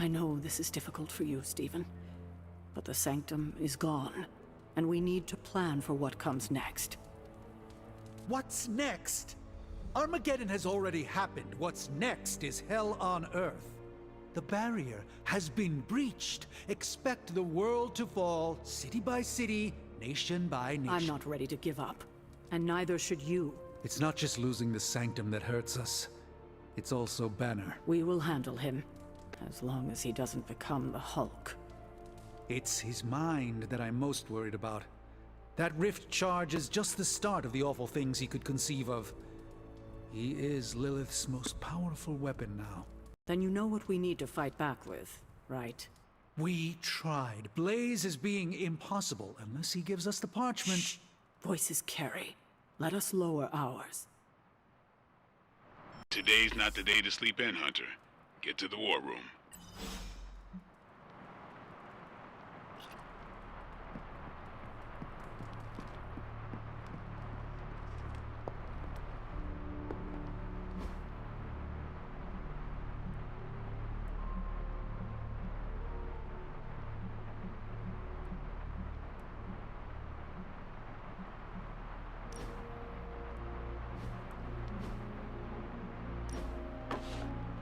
I know this is difficult for you, Stephen, but the sanctum is gone, and we need to plan for what comes next. What's next? Armageddon has already happened. What's next is hell on Earth. The barrier has been breached. Expect the world to fall, city by city, nation by nation. I'm not ready to give up, and neither should you. It's not just losing the sanctum that hurts us. It's also Banner. We will handle him, as long as he doesn't become the Hulk. It's his mind that I'm most worried about. That rift charge is just the start of the awful things he could conceive of. He is Lilith's most powerful weapon now. Then you know what we need to fight back with, right? We tried. Blaze is being impossible unless he gives us the parchment. Shh. Voices carry. Let us lower ours. Today's not the day to sleep in, Hunter. Get to the war room.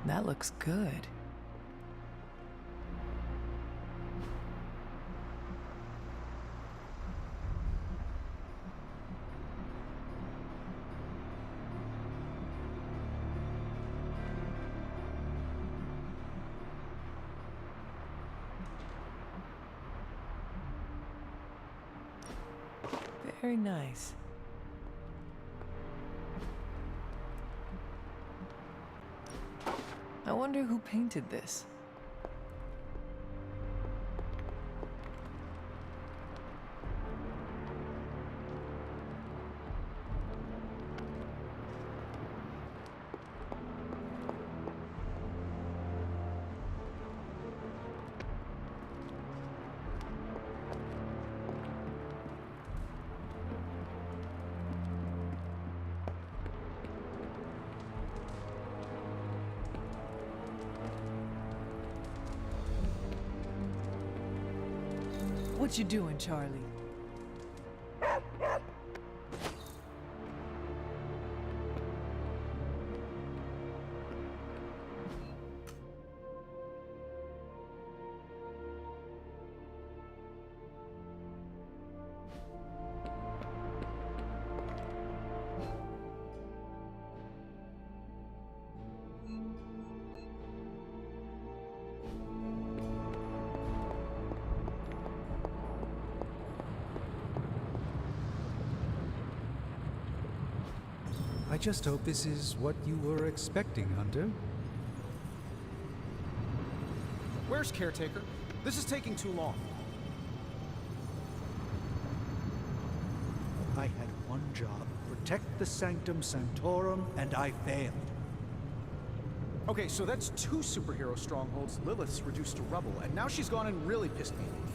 That looks good. Very nice. I wonder who painted this. What you doing, Charlie? I just hope this is what you were expecting, Hunter. Where's Caretaker? This is taking too long. I had one job, protect the Sanctum Sanctorum, and I failed. Okay, so that's 2 superhero strongholds Lilith's reduced to rubble, and now she's gone and really pissed me off.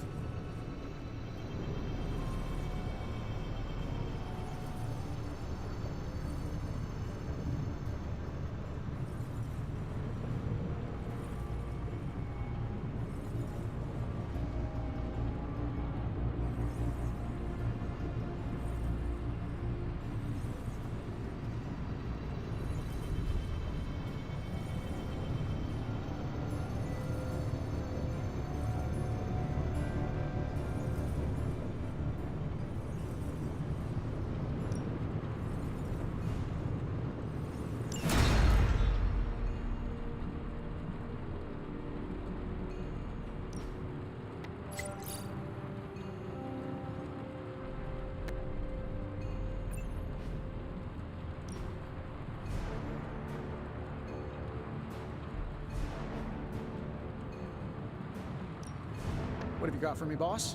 What have you got for me, boss?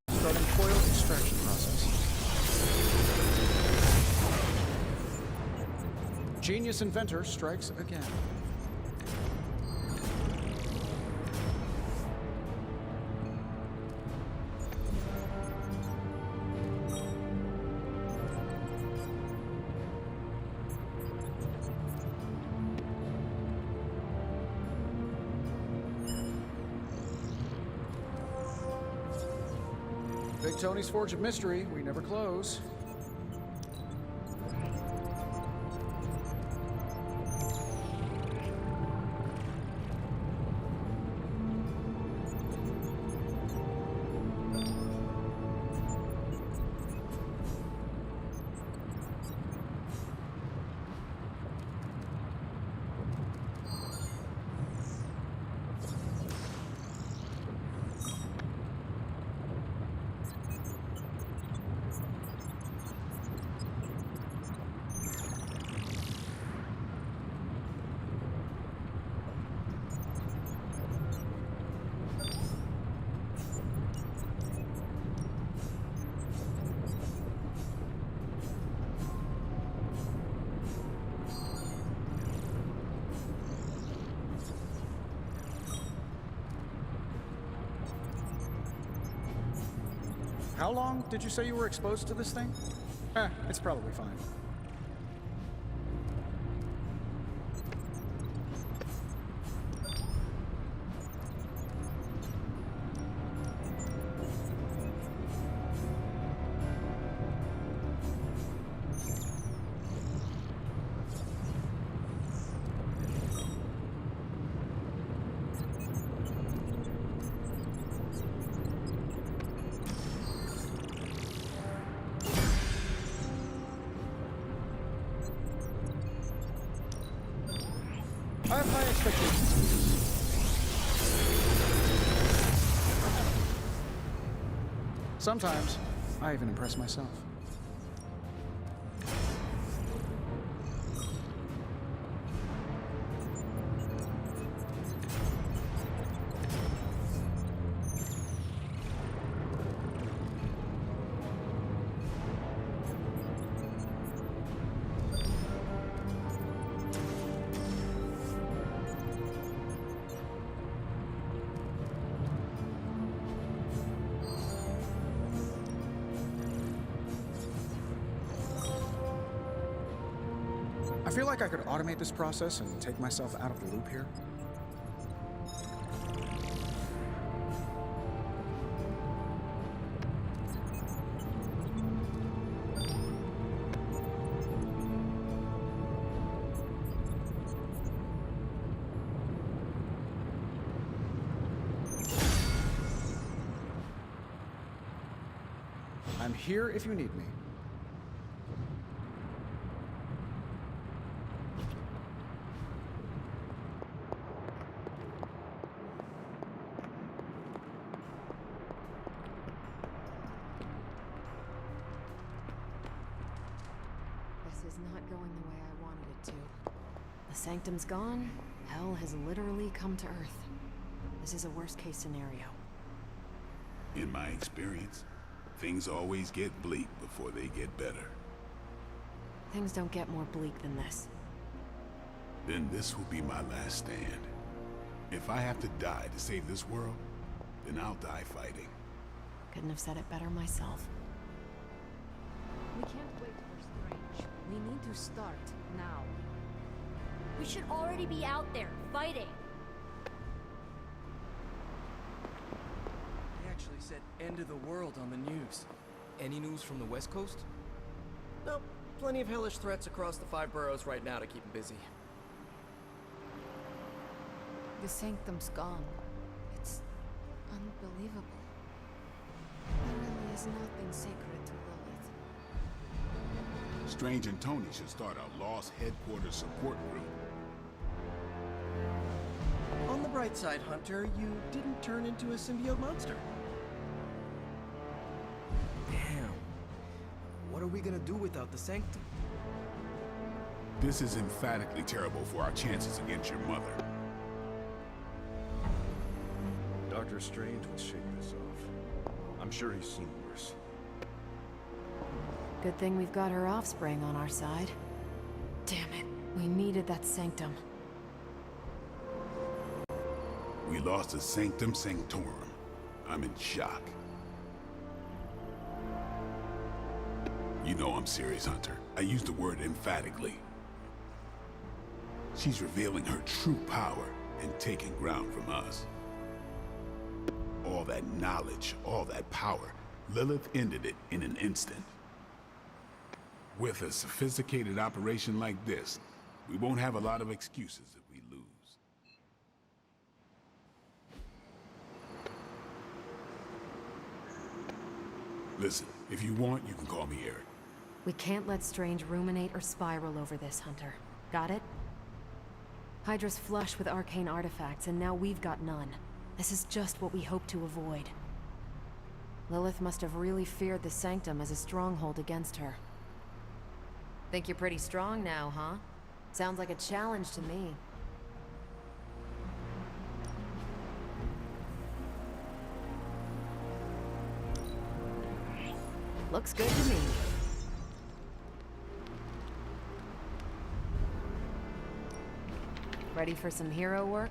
Starting coil extraction process. Genius inventor strikes again. Big Tony's Forge of Mystery, we never close. How long did you say you were exposed to this thing? It's probably fine. I have high expectations. Sometimes, I even impress myself. I feel like I could automate this process and take myself out of the loop here. I'm here if you need me. This is not going the way I wanted it to. The sanctum's gone. Hell has literally come to Earth. This is a worst-case scenario. In my experience, things always get bleak before they get better. Things don't get more bleak than this. Then this will be my last stand. If I have to die to save this world, then I'll die fighting. Couldn't have said it better myself. We can't wait for Strange. We need to start now. We should already be out there, fighting. They actually said end of the world on the news. Any news from the West Coast? Nope. Plenty of hellish threats across the 5 boroughs right now to keep them busy. The sanctum's gone. It's unbelievable. There really is nothing sacred to Lilith. Strange and Tony should start a Lost Headquarters support group. On the bright side, Hunter, you didn't turn into a symbiote monster. Damn. What are we gonna do without the sanctum? This is emphatically terrible for our chances against your mother. Dr. Strange will shake this off. I'm sure he's seen worse. Good thing we've got her offspring on our side. Damn it. We needed that sanctum. We lost the Sanctum Sanctorum. I'm in shock. You know I'm serious, Hunter. I use the word emphatically. She's revealing her true power and taking ground from us. All that knowledge, all that power, Lilith ended it in an instant. With a sophisticated operation like this, we won't have a lot of excuses if we lose. Listen, if you want, you can call me Eric. We can't let Strange ruminate or spiral over this, Hunter. Got it? Hydra's flush with arcane artifacts, and now we've got none. This is just what we hope to avoid. Lilith must have really feared the sanctum as a stronghold against her. Think you're pretty strong now, huh? Sounds like a challenge to me. Looks good to me. Ready for some hero work?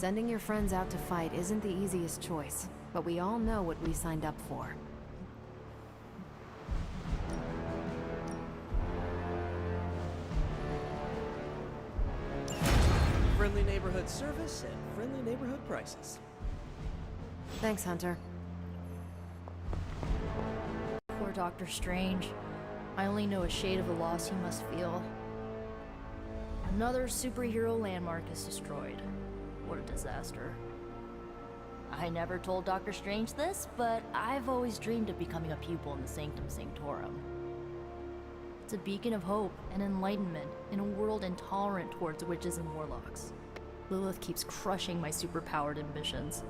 Sending your friends out to fight isn't the easiest choice, but we all know what we signed up for. Friendly neighborhood service and friendly neighborhood prices. Thanks, Hunter. Poor Dr. Strange. I only know a shade of the loss he must feel. Another superhero landmark is destroyed. What a disaster. I never told Dr. Strange this, but I've always dreamed of becoming a pupil in the Sanctum Sanctorum. It's a beacon of hope and enlightenment in a world intolerant towards witches and warlocks. Lilith keeps crushing my superpowered ambitions.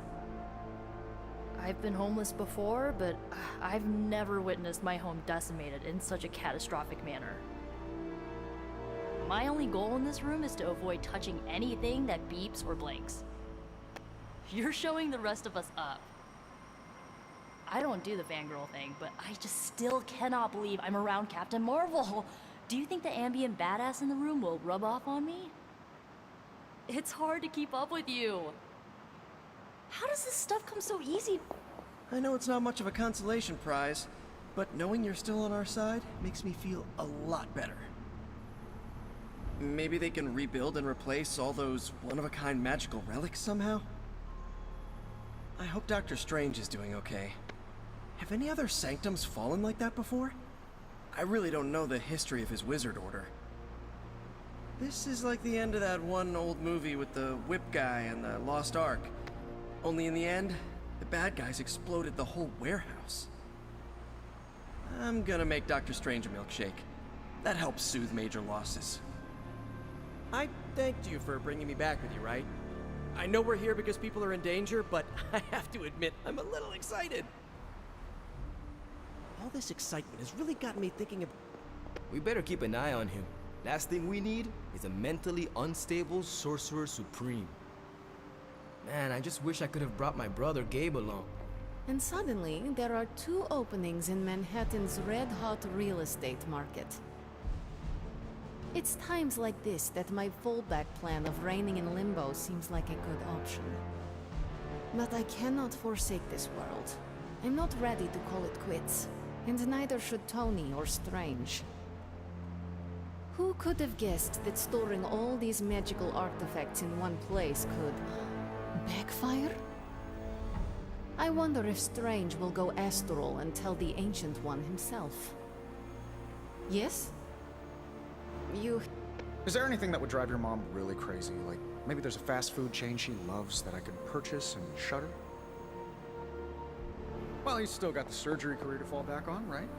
I've been homeless before, but I've never witnessed my home decimated in such a catastrophic manner. My only goal in this room is to avoid touching anything that beeps or blinks. You're showing the rest of us up. I don't do the fangirl thing, but I just still cannot believe I'm around Captain Marvel. Do you think the ambient badass in the room will rub off on me? It's hard to keep up with you. How does this stuff come so easy? I know it's not much of a consolation prize, but knowing you're still on our side makes me feel a lot better. Maybe they can rebuild and replace all those one-of-a-kind magical relics somehow? I hope Dr. Strange is doing okay. Have any other sanctums fallen like that before? I really don't know the history of his wizard order. This is like the end of that one old movie with the whip guy and the lost ark. Only in the end, the bad guys exploded the whole warehouse. I'm gonna make Dr. Strange a milkshake. That helps soothe major losses. I thanked you for bringing me back with you, right? I know we're here because people are in danger, but I have to admit, I'm a little excited. All this excitement has really gotten me thinking of... We better keep an eye on him. Last thing we need is a mentally unstable sorcerer supreme. Man, I just wish I could have brought my brother Gabe along. And suddenly, there are 2 openings in Manhattan's red-hot real estate market. It's times like this that my fallback plan of reigning in limbo seems like a good option. But I cannot forsake this world. I'm not ready to call it quits, and neither should Tony or Strange. Who could have guessed that storing all these magical artifacts in one place could... backfire? I wonder if Strange will go astral and tell the Ancient One himself. Yes? You... Is there anything that would drive your mom really crazy? Like, maybe there's a fast food chain she loves that I could purchase and shutter? Well, he's still got the surgery career to fall back on, right?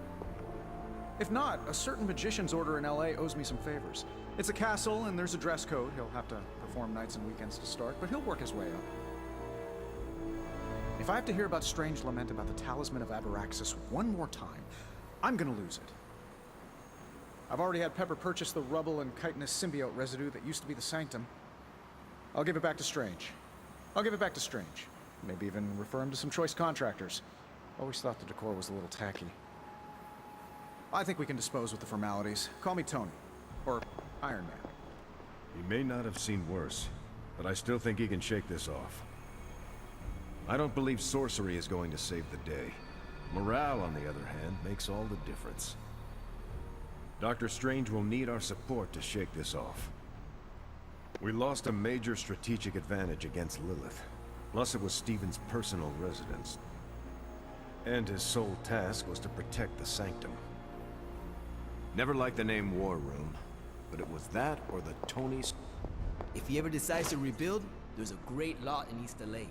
If not, a certain magician's order in LA owes me some favors. It's a castle and there's a dress code. He'll have to perform nights and weekends to start, but he'll work his way up. If I have to hear about Strange lament about the Talisman of Abaraxis one more time, I'm gonna lose it. I've already had Pepper purchase the rubble and chitinous symbiote residue that used to be the sanctum. I'll give it back to Strange. Maybe even refer him to some choice contractors. Always thought the decor was a little tacky. I think we can dispose with the formalities. Call me Tony. Or Iron Man. He may not have seen worse, but I still think he can shake this off. I don't believe sorcery is going to save the day. Morale, on the other hand, makes all the difference. Dr. Strange will need our support to shake this off. We lost a major strategic advantage against Lilith. Plus it was Stephen's personal residence. And his sole task was to protect the sanctum. Never liked the name War Room, but it was that or the Tony's... If he ever decides to rebuild, there's a great lot in East LA.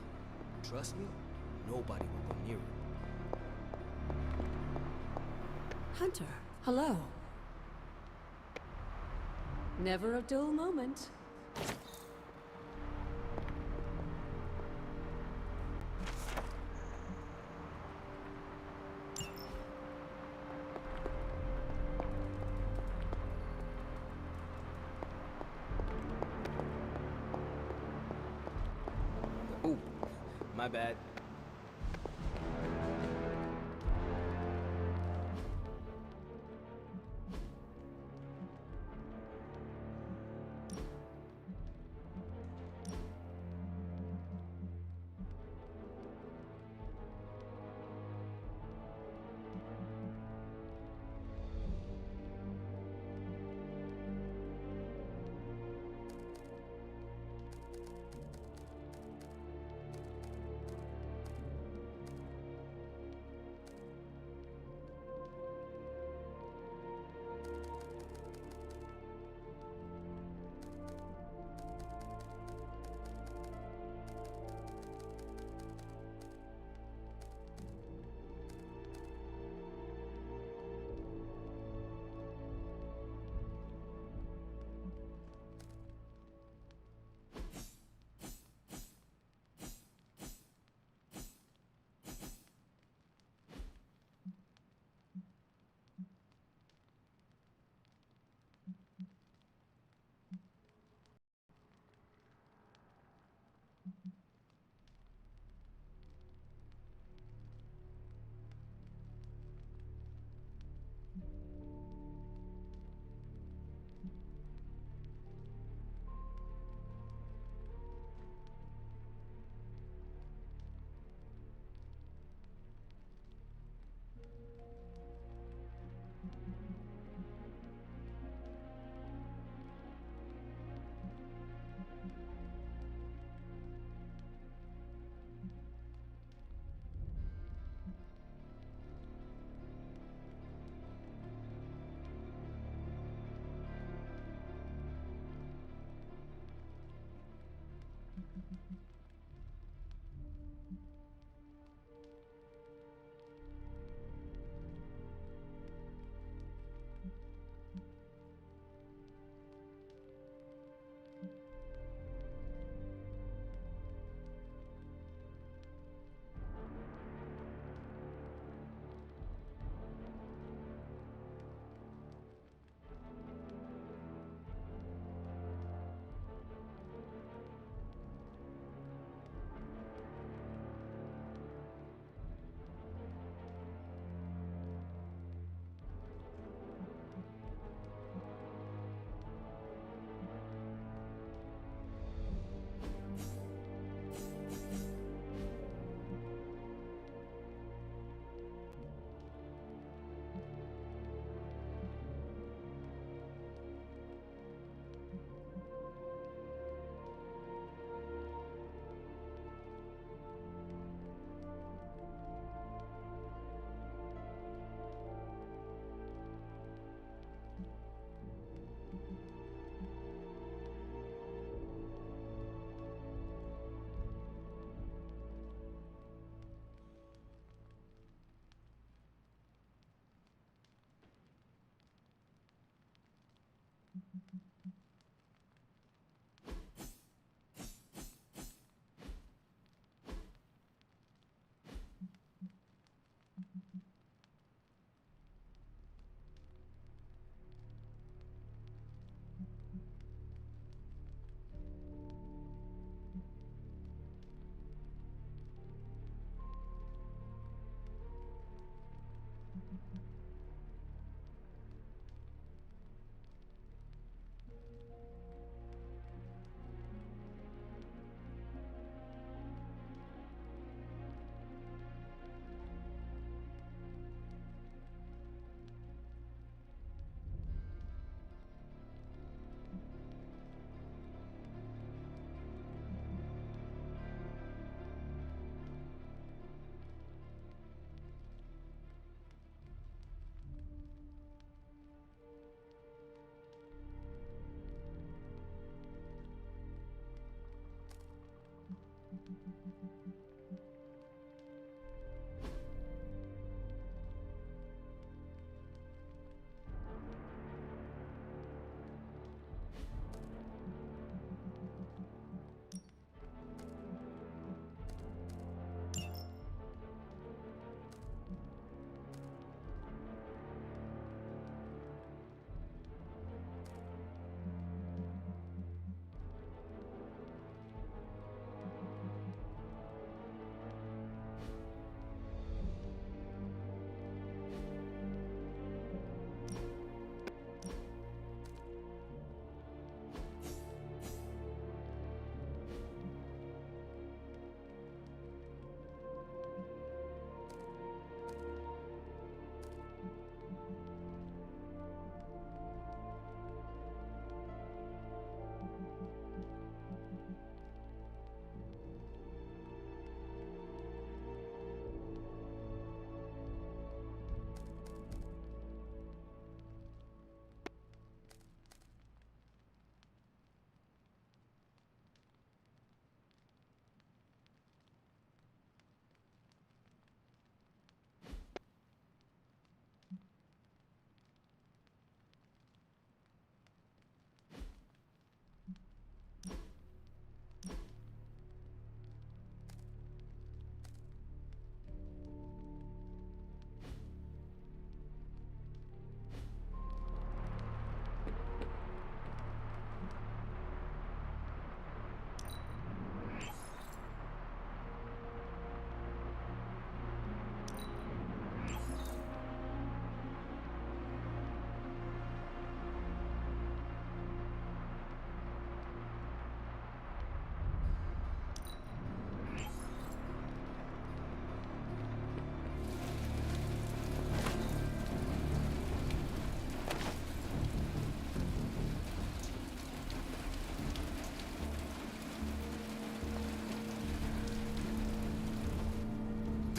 Trust me, nobody will go near it. Hunter, hello. Never a dull moment. Oh, my bad.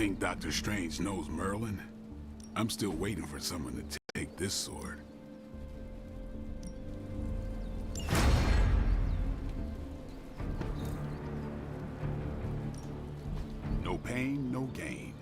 Think Dr. Strange knows Merlin? I'm still waiting for someone to take this sword. No pain, no gain.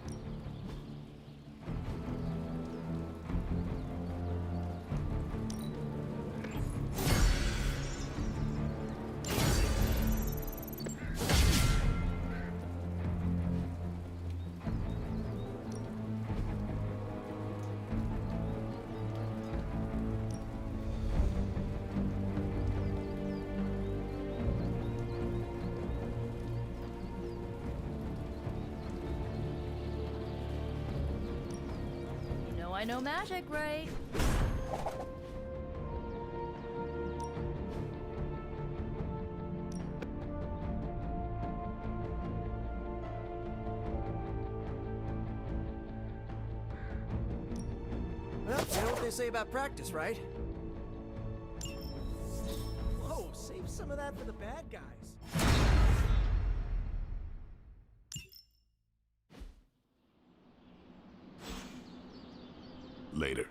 I know magic, right? Well, you know what they say about practice, right? Whoa, save some of that for the bad guys. Later.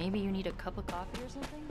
Maybe you need a cup of coffee or something?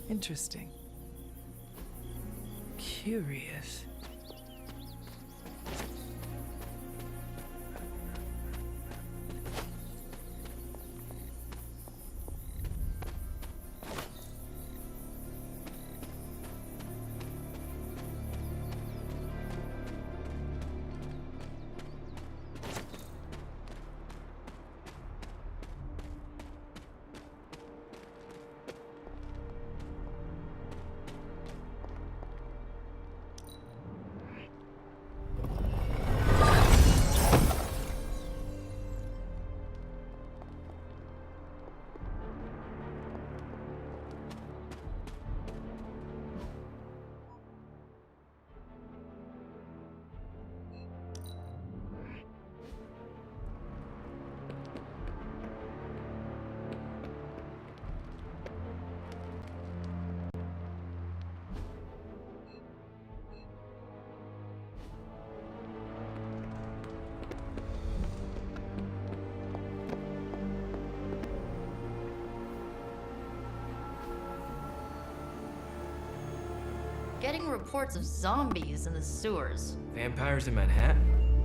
Interesting. Curious. Getting reports of zombies in the sewers. Vampires in Manhattan?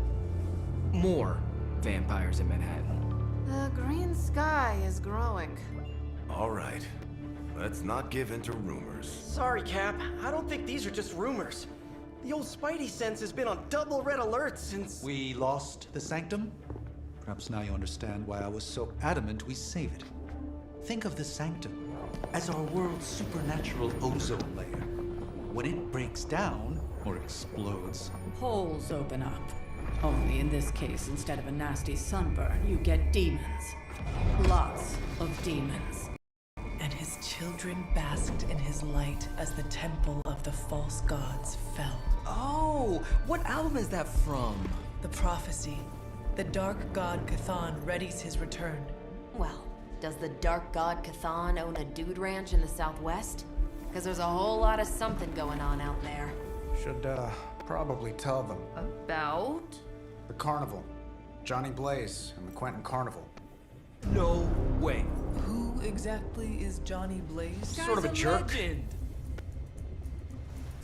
More vampires in Manhattan. The green sky is growing. All right. Let's not give in to rumors. Sorry, Cap. I don't think these are just rumors. The old Spidey sense has been on double red alert since... We lost the sanctum? Perhaps now you understand why I was so adamant we save it. Think of the sanctum as our world's supernatural ozone layer. When it breaks down, or explodes, Holes open up. Only in this case, instead of a nasty sunburn, you get demons. Lots of demons. And his children basked in his light as the temple of the false gods fell. Oh, what album is that from? The prophecy. The dark god Cthon readies his return. Well, does the dark god Cthon own a dude ranch in the southwest? Because there's a whole lot of something going on out there. Should, probably tell them. About? The carnival. Johnny Blaze and the Quentin Carnival. No way. Who exactly is Johnny Blaze? Sort of a jerk.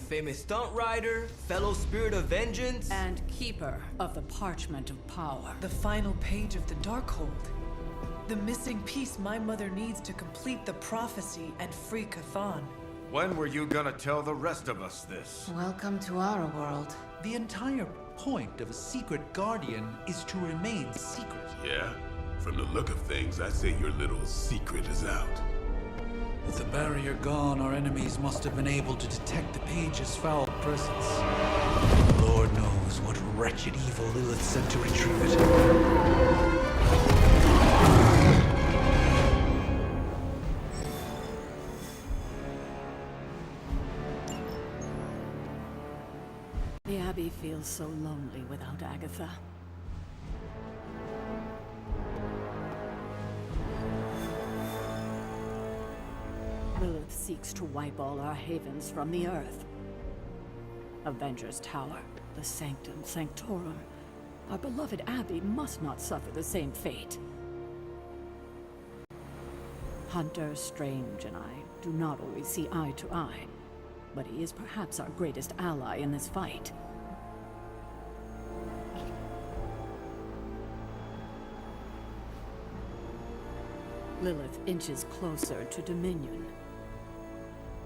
famous stunt rider, fellow spirit of vengeance. And keeper of the parchment of power. The final page of the Darkhold. The missing piece my mother needs to complete the prophecy and free Cathan. When were you gonna tell the rest of us this? Welcome to our world. The entire point of a secret guardian is to remain secret. Yeah? From the look of things, I'd say your little secret is out. With the barrier gone, our enemies must have been able to detect the page's foul presence. Lord knows what wretched evil Lilith sent to retrieve it. The Abbey feels so lonely without Agatha. Lilith seeks to wipe all our havens from the earth. Avenger's Tower, the Sanctum Sanctorum. Our beloved Abbey must not suffer the same fate. Hunter, Strange, and I do not always see eye to eye, but he is perhaps our greatest ally in this fight. Lilith inches closer to Dominion.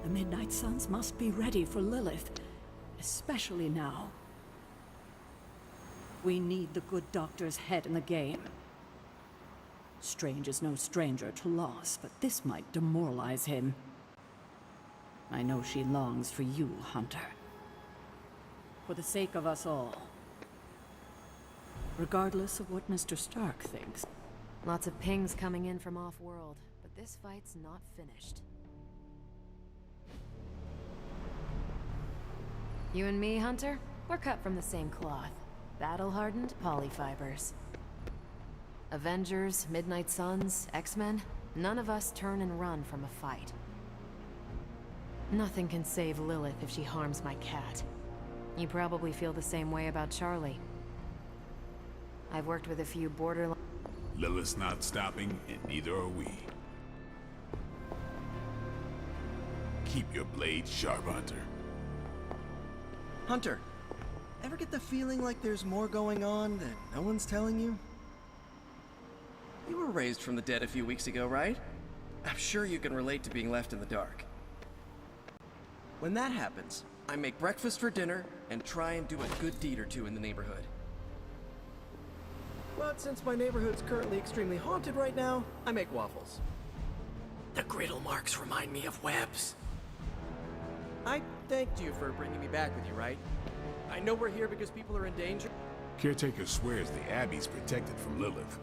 The Midnight Suns must be ready for Lilith, especially now. We need the good doctor's head in the game. Strange is no stranger to loss, but this might demoralize him. I know she longs for you, Hunter. For the sake of us all. Regardless of what Mr. Stark thinks. Lots of pings coming in from off-world, but this fight's not finished. You and me, Hunter? We're cut from the same cloth. Battle-hardened polyfibers. Avengers, Midnight Suns, X-Men, none of us turn and run from a fight. Nothing can save Lilith if she harms my cat. You probably feel the same way about Charlie. I've worked with a few borderline... Lilith's not stopping, and neither are we. Keep your blade sharp, Hunter. Hunter, ever get the feeling like there's more going on that no one's telling you? You were raised from the dead a few weeks ago, right? I'm sure you can relate to being left in the dark. When that happens, I make breakfast for dinner and try and do a good deed or two in the neighborhood. But since my neighborhood's currently extremely haunted right now, I make waffles. The griddle marks remind me of webs. I thanked you for bringing me back with you, right? I know we're here because people are in danger. Caretaker swears the Abbey's protected from Lilith.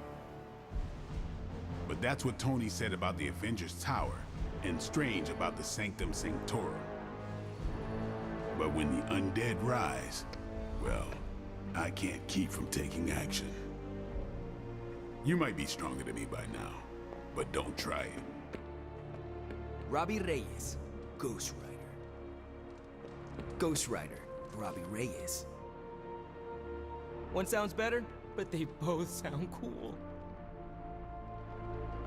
But that's what Tony said about the Avengers Tower, and Strange about the Sanctum Sanctorum. But when the undead rise, well, I can't keep from taking action. You might be stronger than me by now, but don't try it. Robbie Reyes, Ghost Rider. Ghost Rider, Robbie Reyes. One sounds better, but they both sound cool.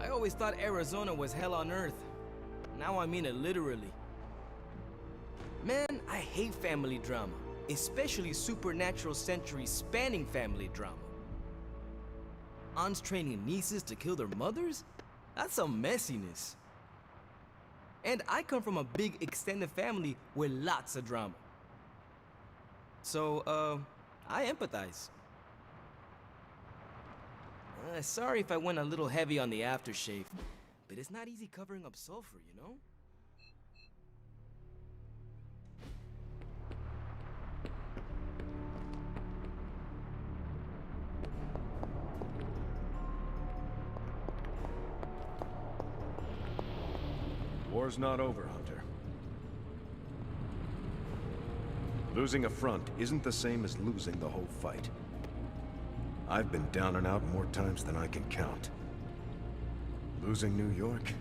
I always thought Arizona was hell on earth. Now I mean it literally. Man, I hate family drama, especially supernatural century-spanning family drama. Aunts training nieces to kill their mothers? That's some messiness. And I come from a big extended family with lots of drama. So, I empathize. Sorry if I went a little heavy on the aftershave, but it's not easy covering up sulfur, you know? War's not over, Hunter. Losing a front isn't the same as losing the whole fight. I've been down and out more times than I can count. Losing New York?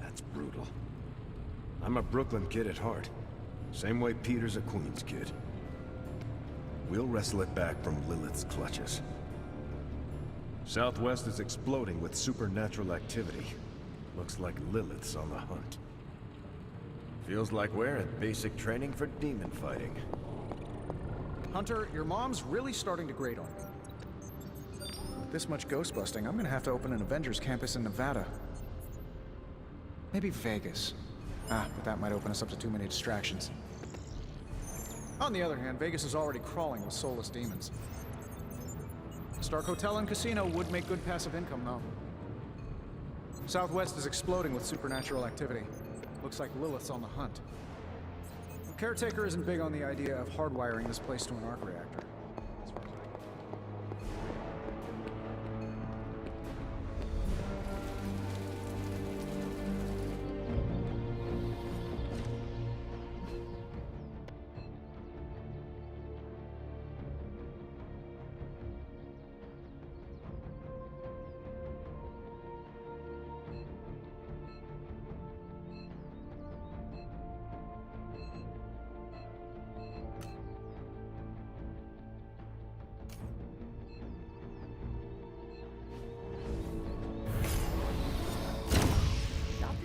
That's brutal. I'm a Brooklyn kid at heart. Same way Peter's a Queens kid. We'll wrestle it back from Lilith's clutches. Southwest is exploding with supernatural activity. Looks like Lilith's on the hunt. Feels like we're at basic training for demon fighting. Hunter, your mom's really starting to grate on me. With this much ghost busting, I'm gonna have to open an Avengers campus in Nevada. Maybe Vegas. But that might open us up to too many distractions. On the other hand, Vegas is already crawling with soulless demons. Stark Hotel and Casino would make good passive income, though. Southwest is exploding with supernatural activity. Looks like Lilith's on the hunt. The caretaker isn't big on the idea of hardwiring this place to an arc reactor.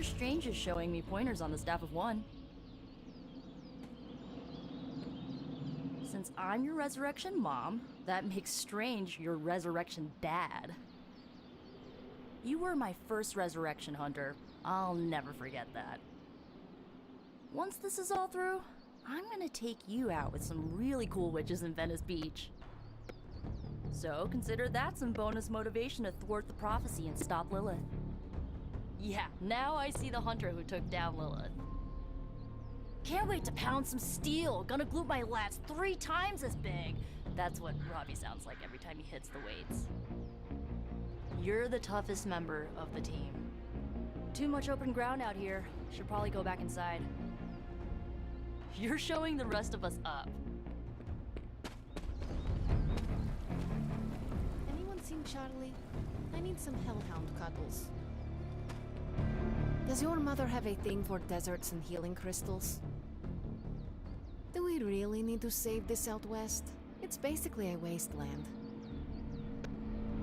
Strange is showing me pointers on the staff of one. Since I'm your resurrection mom, that makes Strange your resurrection dad. You were my first resurrection hunter. I'll never forget that. Once this is all through, I'm gonna take you out with some really cool witches in Venice Beach. So consider that some bonus motivation to thwart the prophecy and stop Lilith. Yeah, now I see the hunter who took down Lilith. Can't wait to pound some steel. Gonna glue my lats 3 times as big. That's what Robbie sounds like every time he hits the weights. You're the toughest member of the team. Too much open ground out here. Should probably go back inside. You're showing the rest of us up. Anyone seen Charlie? I need some hellhound cuddles. Does your mother have a thing for deserts and healing crystals? Do we really need to save the Southwest? It's basically a wasteland.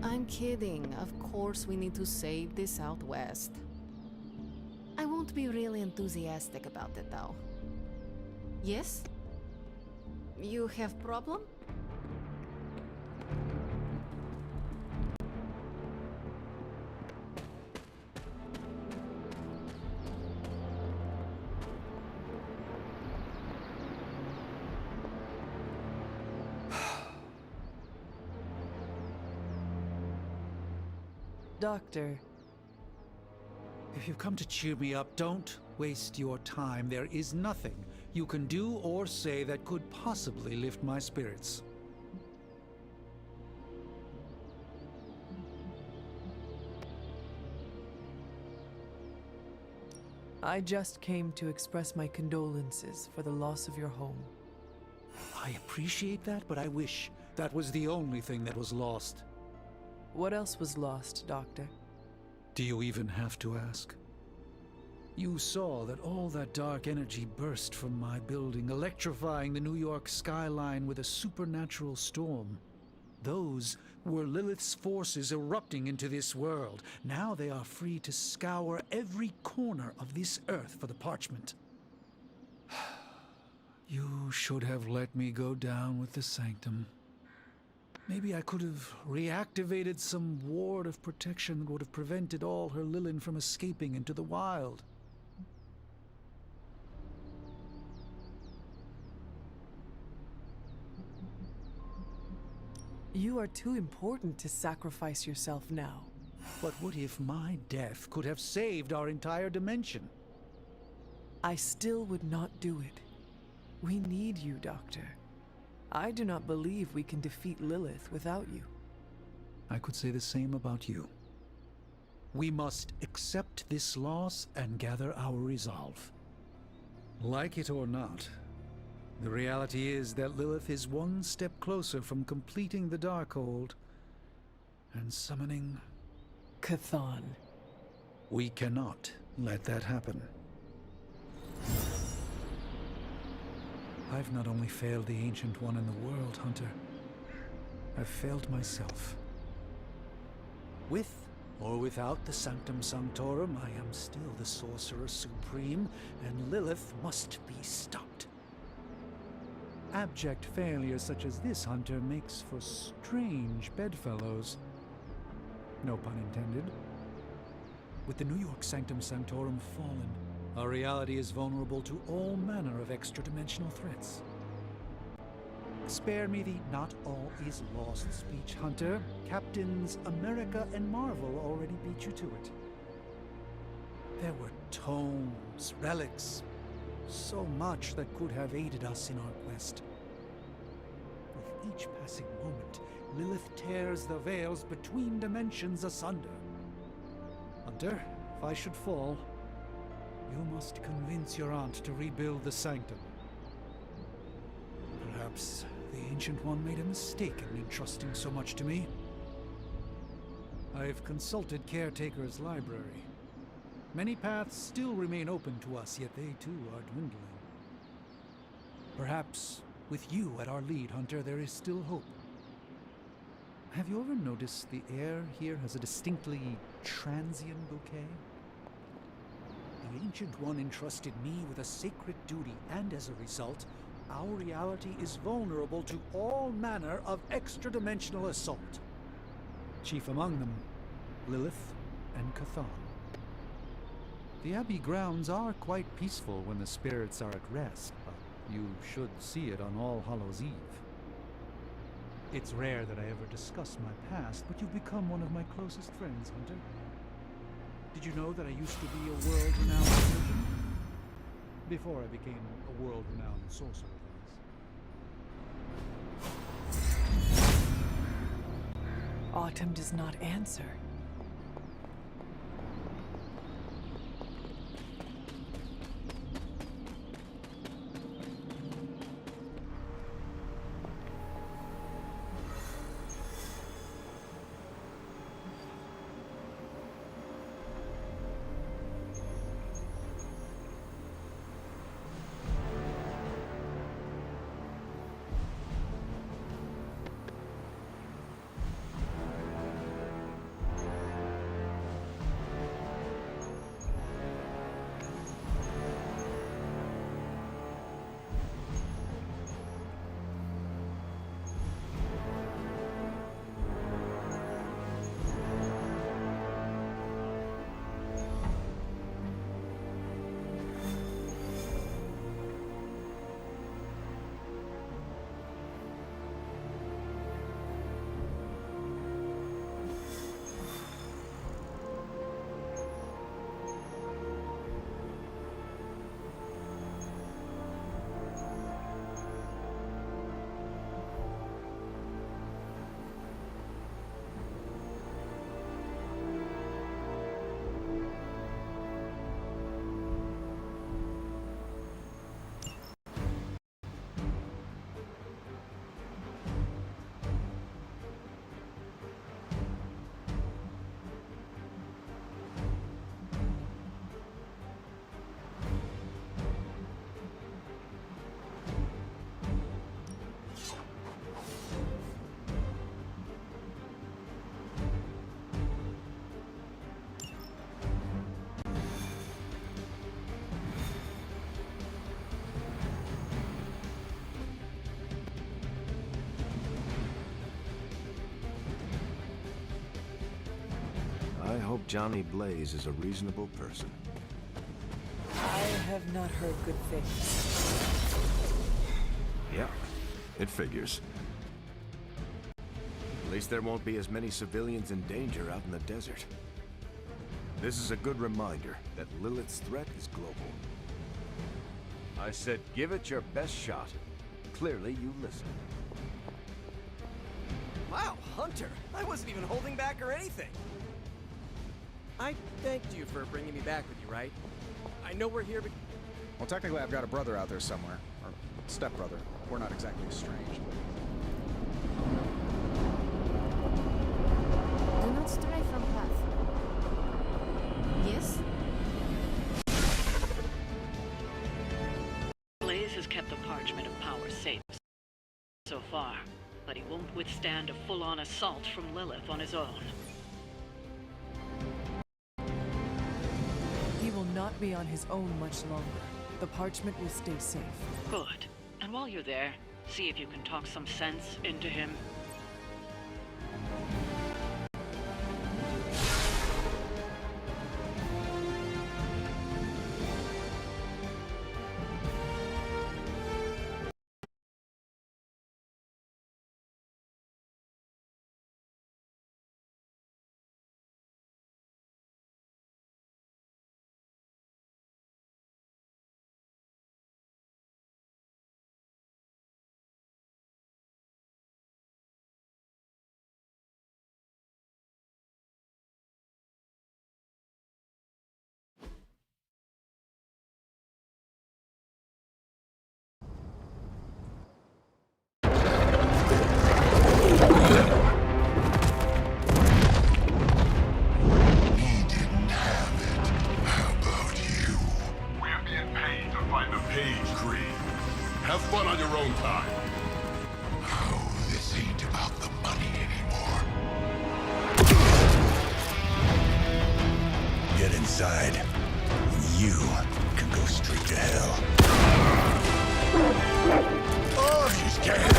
I'm kidding. Of course we need to save the Southwest. I won't be really enthusiastic about it, though. Yes? You have problem? Doctor. If you've come to cheer me up, don't waste your time. There is nothing you can do or say that could possibly lift my spirits. I just came to express my condolences for the loss of your home. I appreciate that, but I wish that was the only thing that was lost. What else was lost, Doctor? Do you even have to ask? You saw that all that dark energy burst from my building, electrifying the New York skyline with a supernatural storm. Those were Lilith's forces erupting into this world. Now they are free to scour every corner of this earth for the parchment. You should have let me go down with the sanctum. Maybe I could have reactivated some ward of protection that would have prevented all her Lilin from escaping into the wild. You are too important to sacrifice yourself now. But what if my death could have saved our entire dimension? I still would not do it. We need you, Doctor. I do not believe we can defeat Lilith without you. I could say the same about you. We must accept this loss and gather our resolve. Like it or not, the reality is that Lilith is one step closer from completing the Darkhold and summoning Chthon. We cannot let that happen. I've not only failed the Ancient One in the world, Hunter. I've failed myself. With or without the Sanctum Sanctorum, I am still the Sorcerer Supreme, and Lilith must be stopped. Abject failure such as this, Hunter, makes for strange bedfellows. No pun intended. With the New York Sanctum Sanctorum fallen, our reality is vulnerable to all manner of extra-dimensional threats. Spare me the "not all is lost" speech, Hunter. Captains America and Marvel already beat you to it. There were tomes, relics, so much that could have aided us in our quest. With each passing moment, Lilith tears the veils between dimensions asunder. Hunter, if I should fall, you must convince your aunt to rebuild the sanctum. Perhaps the Ancient One made a mistake in entrusting so much to me. I've consulted Caretaker's library. Many paths still remain open to us, yet they too are dwindling. Perhaps, with you at our lead, Hunter, there is still hope. Have you ever noticed the air here has a distinctly transient bouquet? The Ancient One entrusted me with a sacred duty, and as a result, our reality is vulnerable to all manner of extra-dimensional assault. Chief among them, Lilith and Cthulhu. The Abbey grounds are quite peaceful when the spirits are at rest, but you should see it on All Hallows Eve. It's rare that I ever discuss my past, but you've become one of my closest friends, Hunter. Did you know that I used to be a world-renowned surgeon? Before I became a world-renowned sorcerer, that is. Autumn does not answer. I hope Johnny Blaze is a reasonable person. I have not heard good things. Yeah, it figures. At least there won't be as many civilians in danger out in the desert. This is a good reminder that Lilith's threat is global. I said give it your best shot. Clearly you listened. Wow, Hunter! I wasn't even holding back or anything! I thanked you for bringing me back with you, right? I know we're here because... Well, technically I've got a brother out there somewhere. Or stepbrother. We're not exactly estranged. Do not stray from path. Yes? Blaze has kept the parchment of power safe so far, but he won't withstand a full-on assault from Lilith on his own. won't be on his own much longer. The parchment will stay safe. Good. And while you're there, see if you can talk some sense into him. Have fun on your own time. Oh, this ain't about the money anymore. Get inside. You can go straight to hell. Oh, she's dead.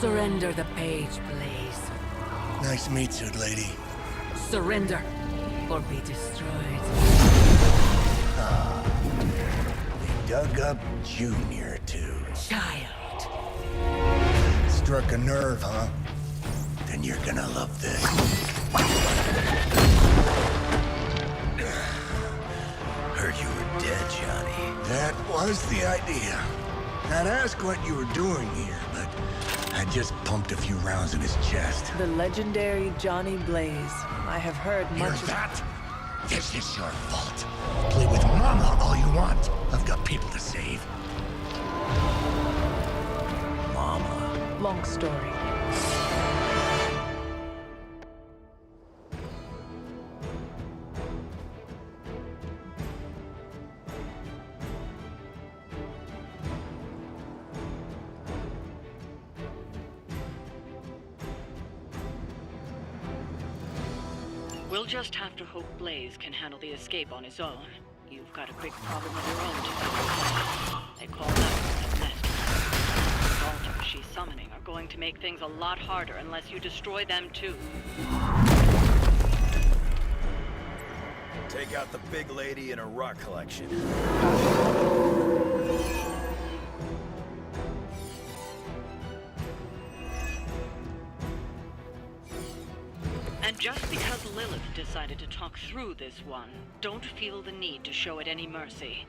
Surrender the page, Blaze. Nice meat suit, lady. Surrender, or be destroyed. They dug up Junior, too. Child. Struck a nerve, huh? Then you're gonna love this. Heard you were dead, Johnny. That was the idea. I'd ask what you were doing here, but I just pumped a few rounds in his chest. The legendary Johnny Blaze. I have heard much Hear that? This is your fault. Play with Mama all you want. I've got people to save. Mama. Long story. We'll just have to hope Blaze can handle the escape on his own. You've got a big problem of your own to deal with. They call that the nest. The altars she's summoning are going to make things a lot harder unless you destroy them too. Take out the big lady and her rock collection. And just because Lilith decided to talk through this one, don't feel the need to show it any mercy.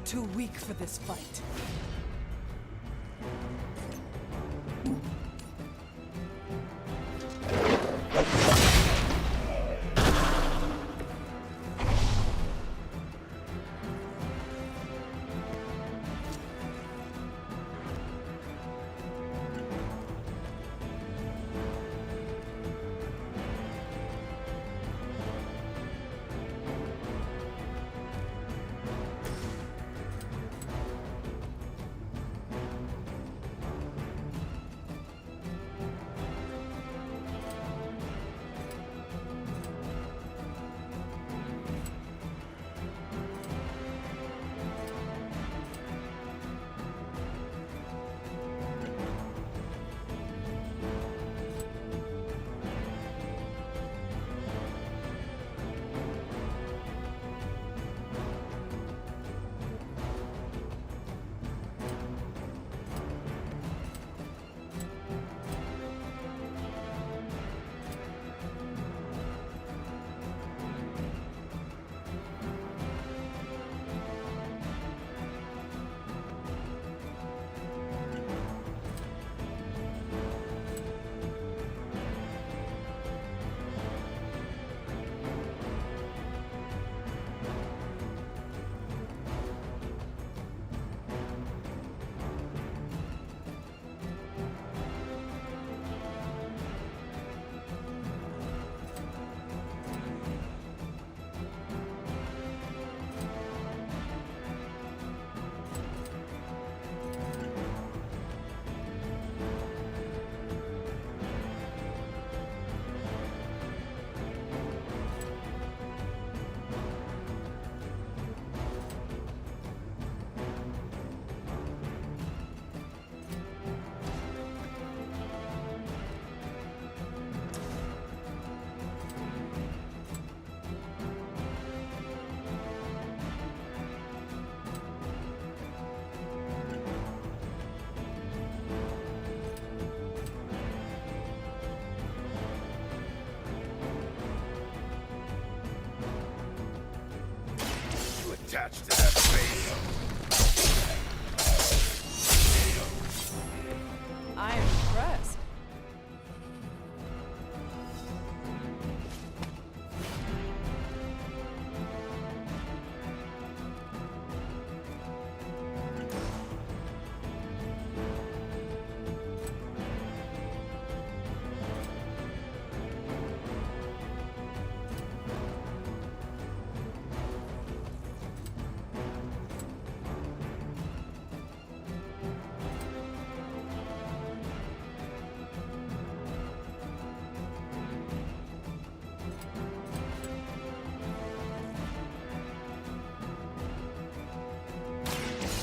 too weak for this fight. Attached to that face. I am impressed.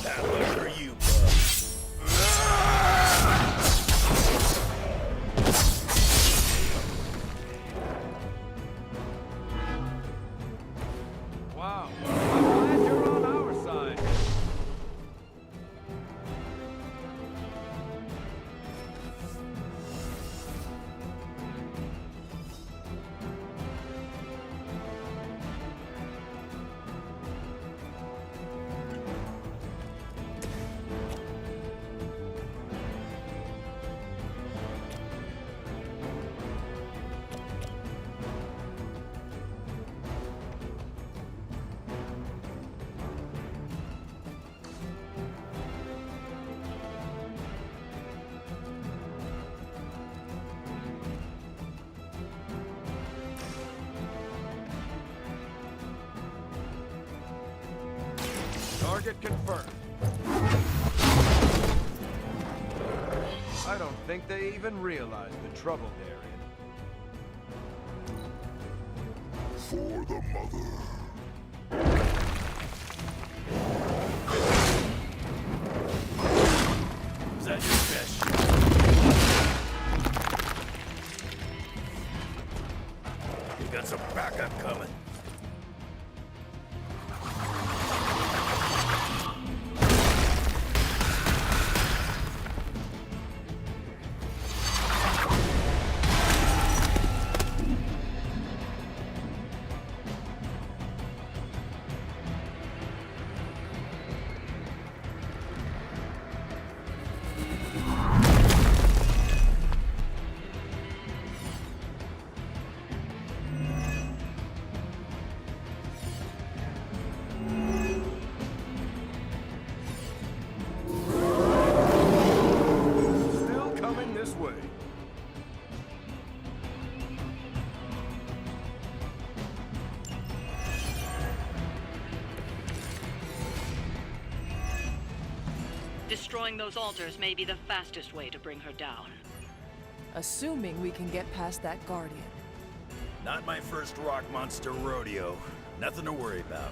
That was for you, bud. Wow. I'm glad you're on our side. Target confirmed. I don't think they even realize the trouble they're in. For the mother. Is that your best shot? You got some backup coming. Still coming this way. Destroying those altars may be the fastest way to bring her down. Assuming we can get past that Guardian. Not my first rock monster rodeo. Nothing to worry about.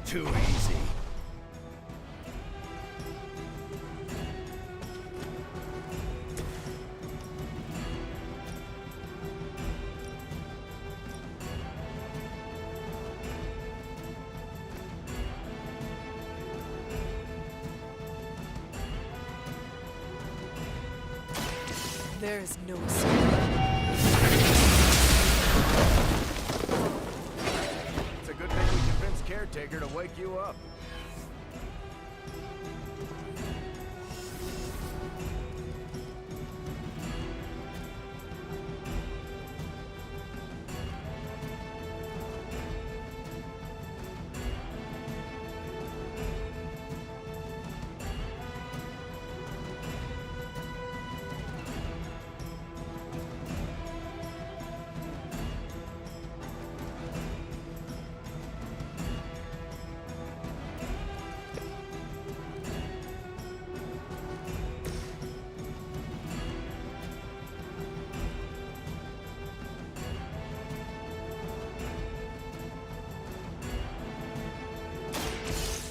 Too easy. There is no escape. It's a good thing we convinced Caretaker to wake you up.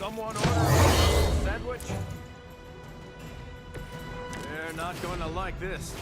Someone order a sandwich? They're not going to like this.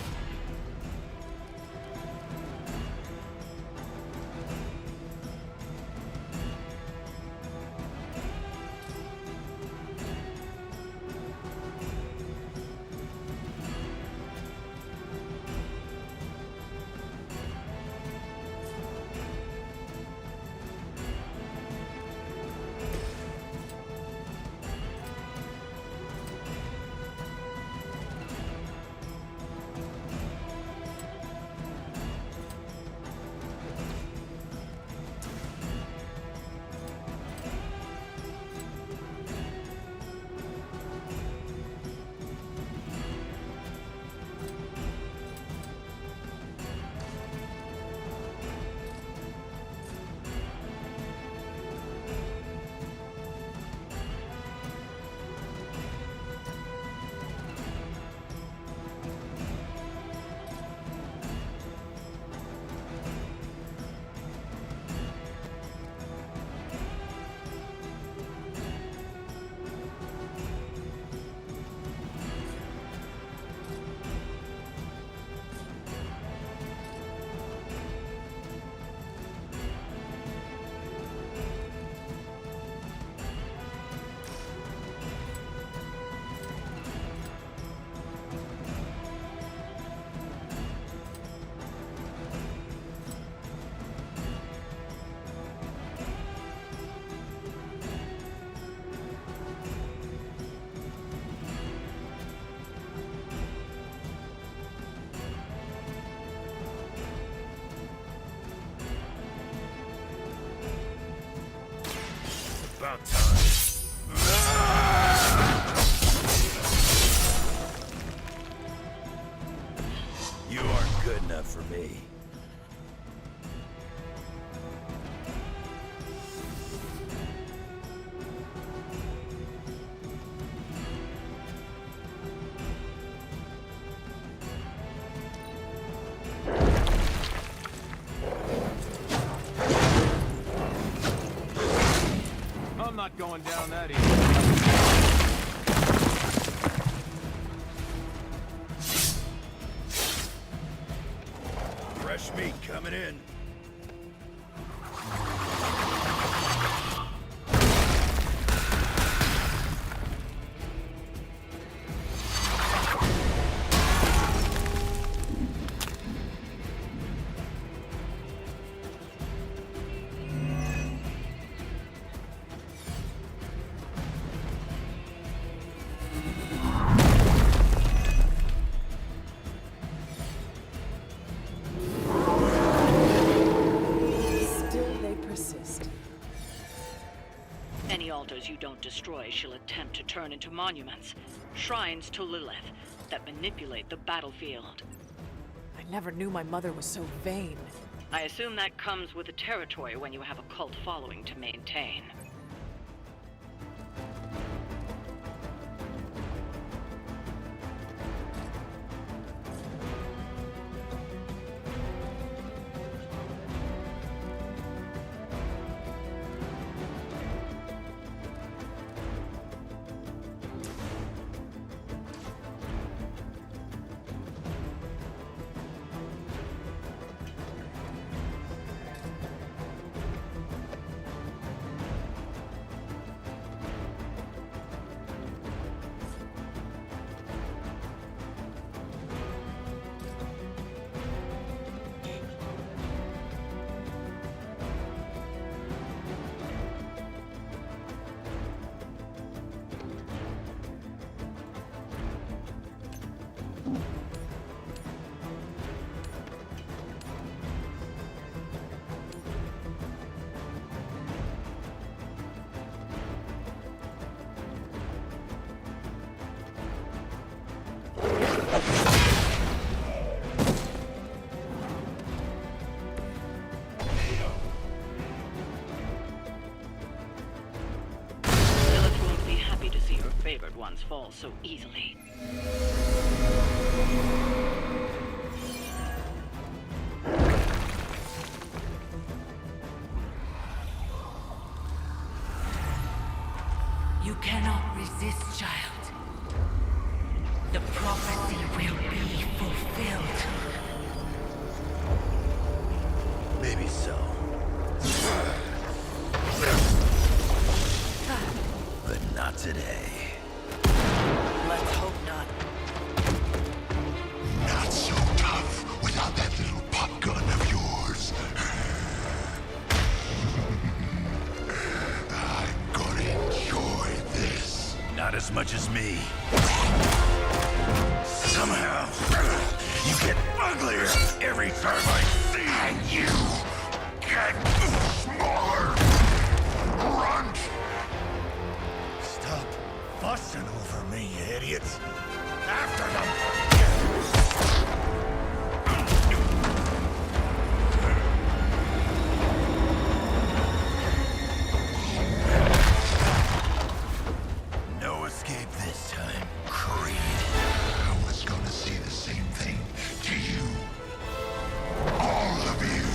About time. You aren't good enough for me. I'm not going down that easy. Fresh meat coming in. Any altars you don't destroy shall attempt to turn into monuments, shrines to Lilith, that manipulate the battlefield. I never knew my mother was so vain. I assume that comes with the territory when you have a cult following to maintain. Favored ones fall so easily. You cannot resist, child. The prophecy will be fulfilled. Maybe so. But not today. Let's hope not. Not so tough without that little pop gun of yours. I'm gonna enjoy this. Not as much as me. Somehow, you get uglier every time I see you. And you get smaller. Grunt. Stop fussing over me, you idiots. After them. No escape this time, Creed. I was gonna say the same thing to you. All of you.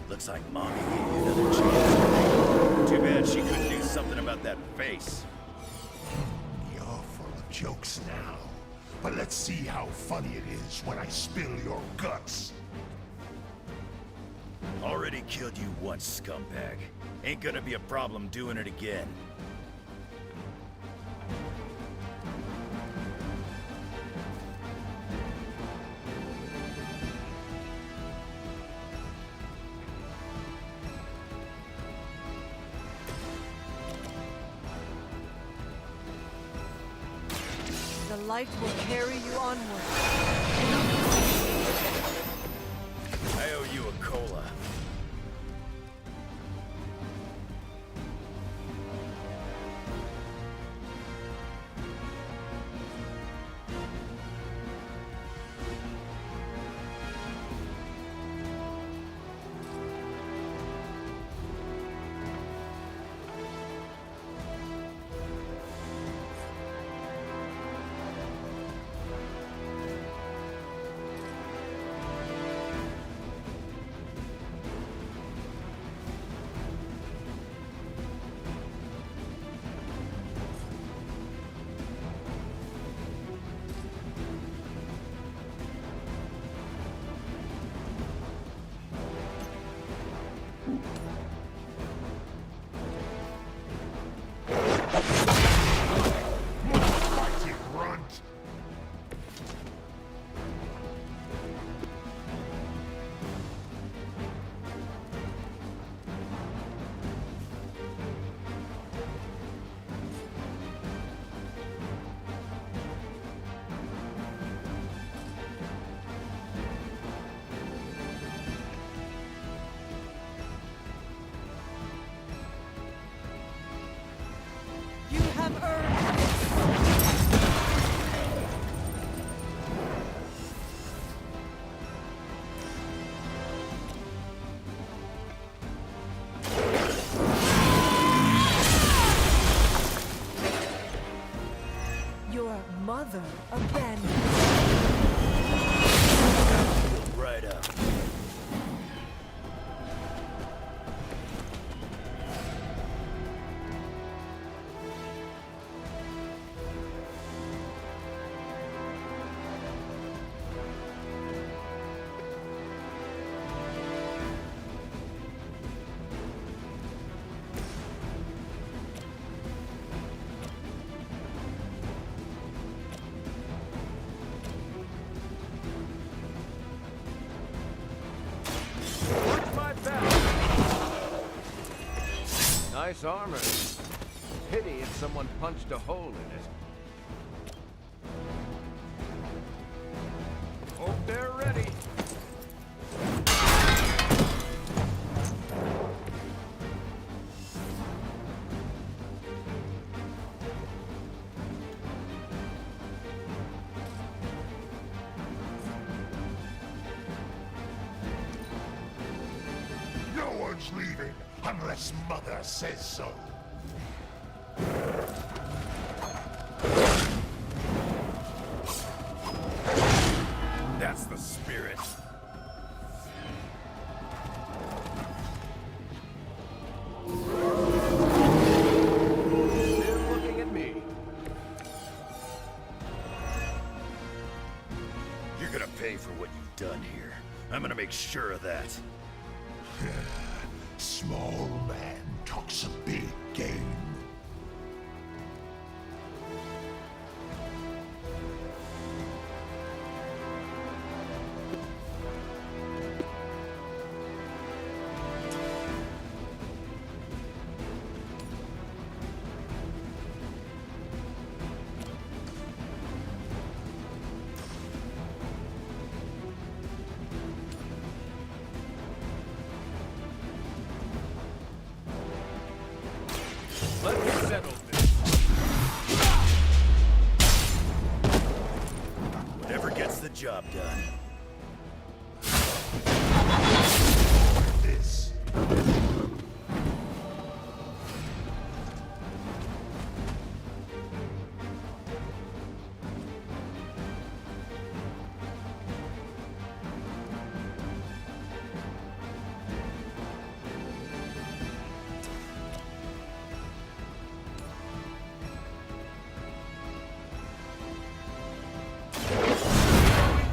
Looks like Mommy gave you another chance. Too bad she couldn't do something about that face. You're full of jokes now. But let's see how funny it is when I spill your guts. Already killed you once, scumbag. Ain't gonna be a problem doing it again. The light will carry you onward. Nice armor. Pity if someone punched a hole in it. Hope they're ready. No one's leaving unless Mother says so. That's the spirit. Still looking at me. You're gonna pay for what you've done here. I'm gonna make sure of that. Small man talks a big game. Let's settle this. Whatever gets the job done. This.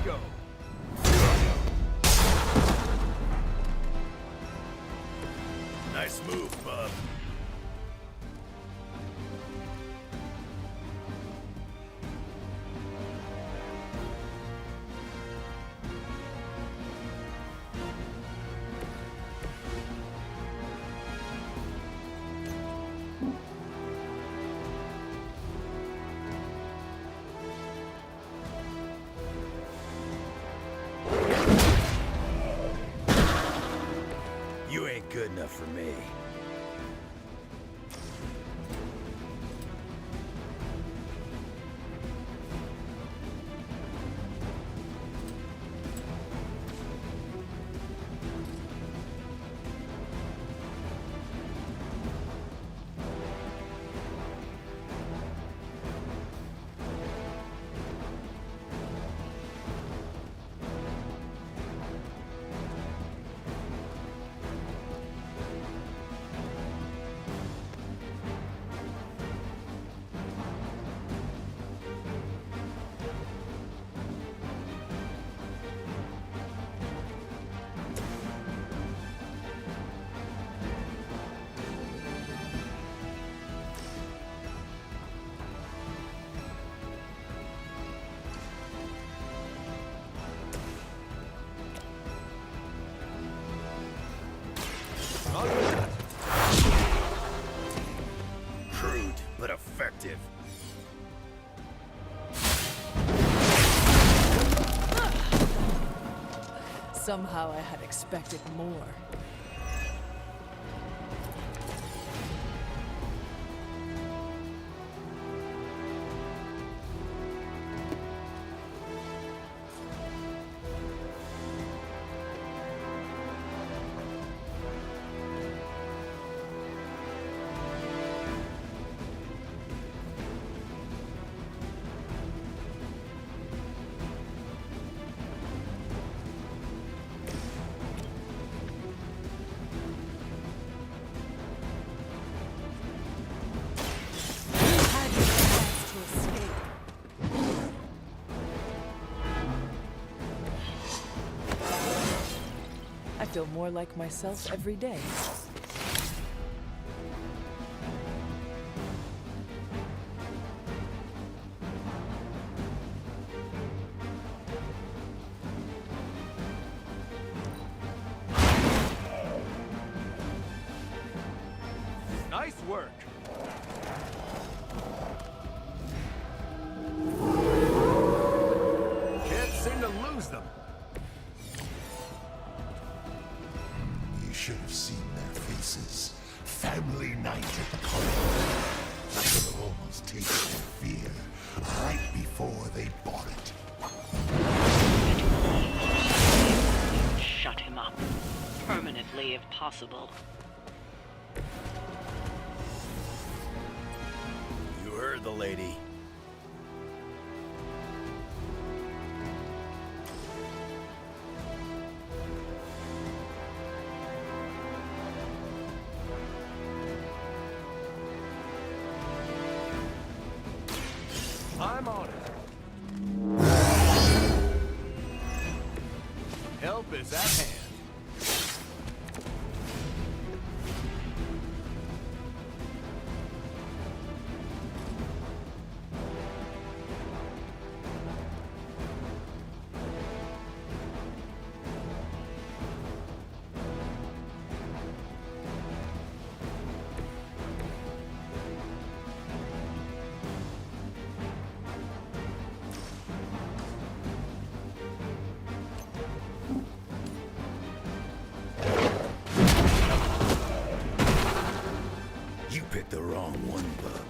Go. Nice move, bub. You ain't good enough for me. Crude, but effective. Somehow I had expected more. I feel more like myself every day. Nice work. Can't seem to lose them. You should have seen their faces. Family night at the party. I could have almost tasted their fear right before they bought it. Shut him up. Permanently, if possible. You heard the lady. I'm on it. Help is at hand. You picked the wrong one, bub.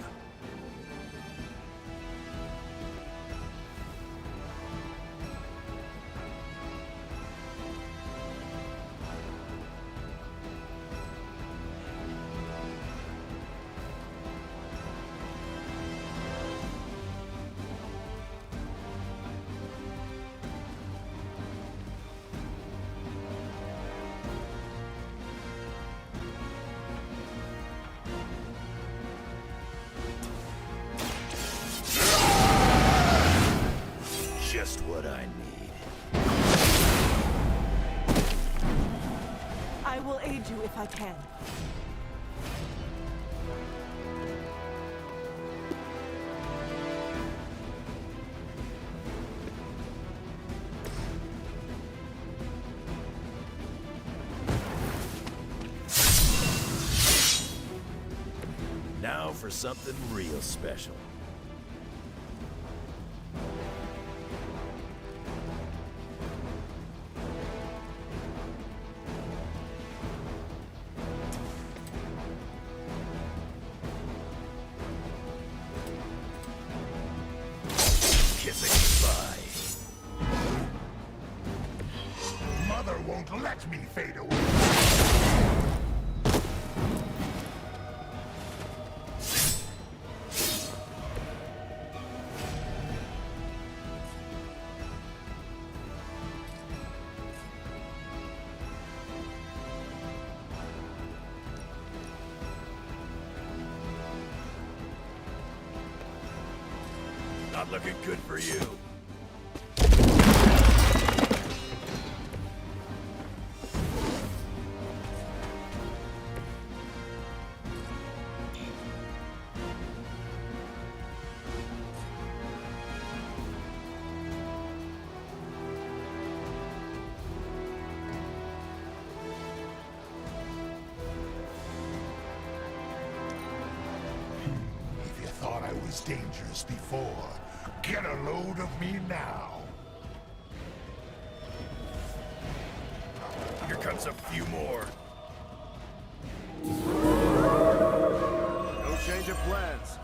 Just what I need. I will aid you if I can. Now for something real special. Kissing goodbye. Mother won't let me fade away. Not looking good for you. If you thought I was dangerous before, get a load of me now. Here comes a few more. No change of plans.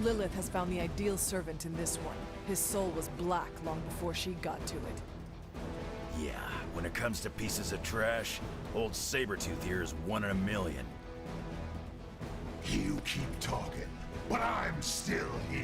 Lilith has found the ideal servant in this one. His soul was black long before she got to it. Yeah, when it comes to pieces of trash, old Sabretooth here is 1 in a million. You keep talking, but I'm still here.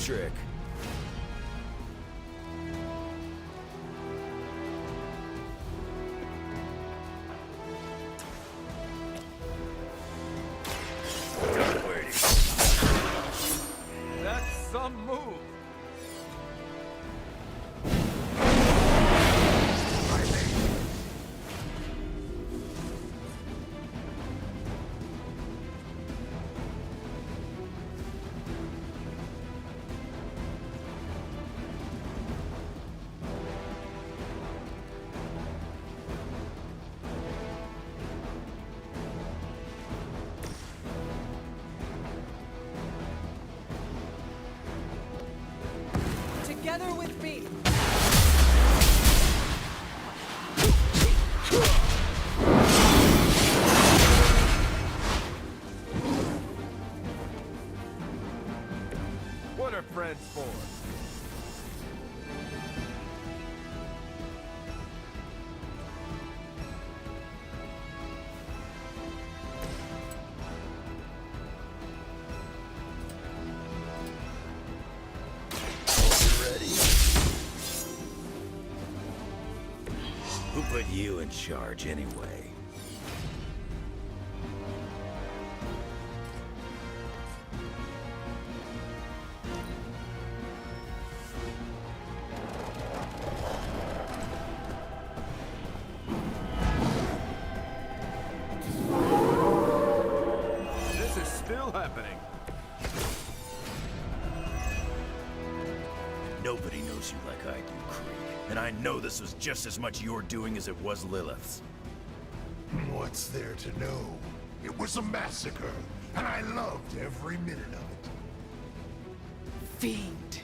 trick. That's some move. Together with me. What are friends for? Who put you in charge anyway? This is still happening. Nobody knows you like I do, Creek. And I know this was just as much your doing as it was Lilith's. What's there to know? It was a massacre, and I loved every minute of it. Fiend.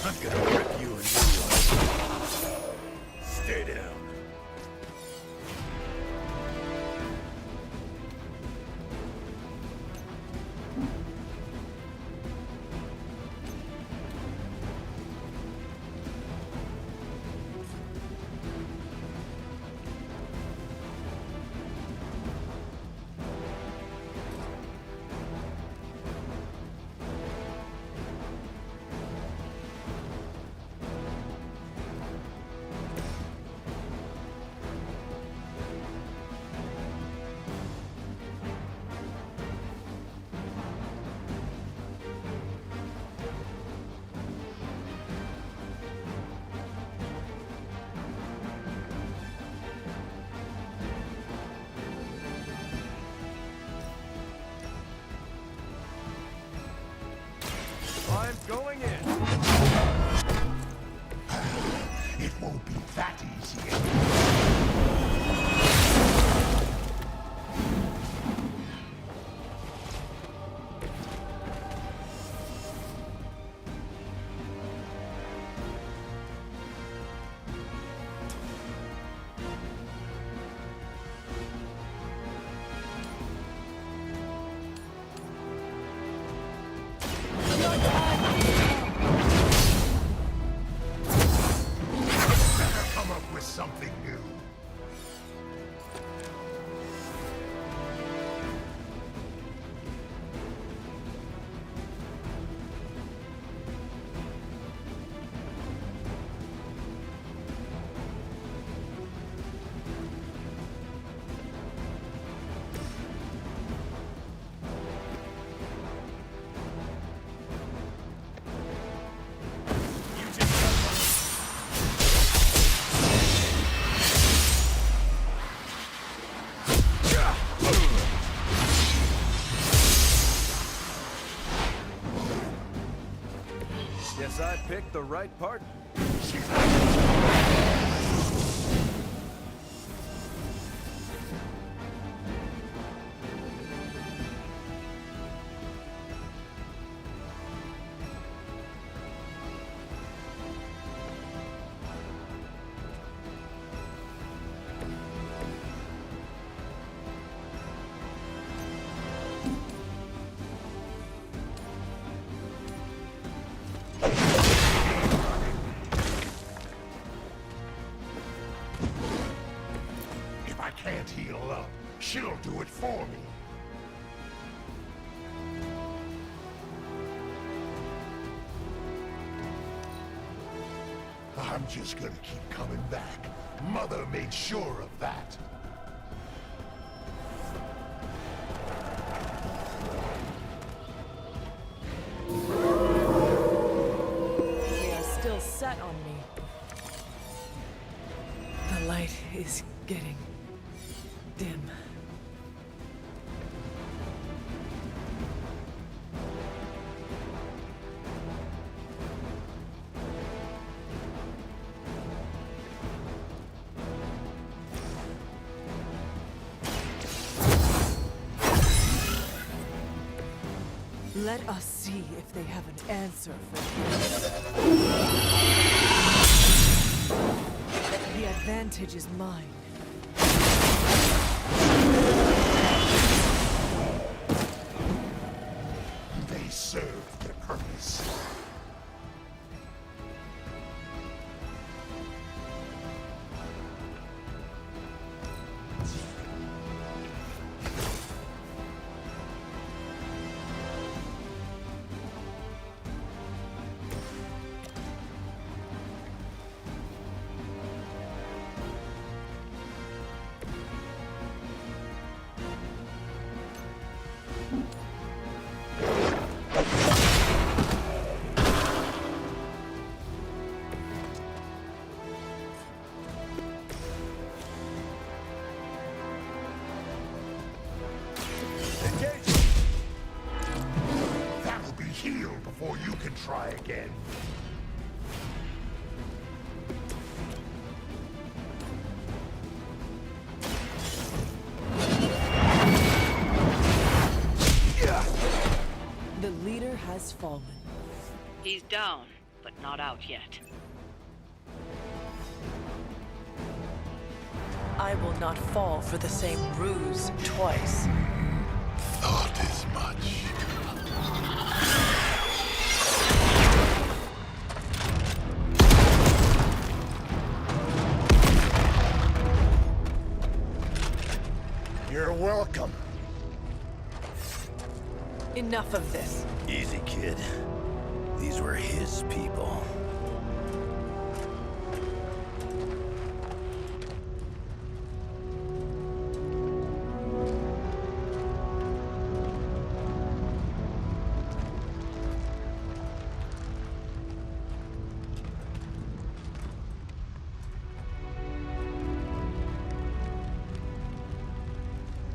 I'm gonna rip you a new one. Stay down. I'm going in. It won't be that easy. Something I picked the right partner. Can't heal up. She'll do it for me. I'm just gonna keep coming back. Mother made sure of that. They are still set on me. The light is getting dim. Let us see if they have an answer for this. The advantage is mine. They served their purpose. That'll be healed before you can try again. The leader has fallen. He's down, but not out yet. I will not fall for the same ruse twice. Thought as much. You're welcome. Enough of this. Easy, kid. These were his people.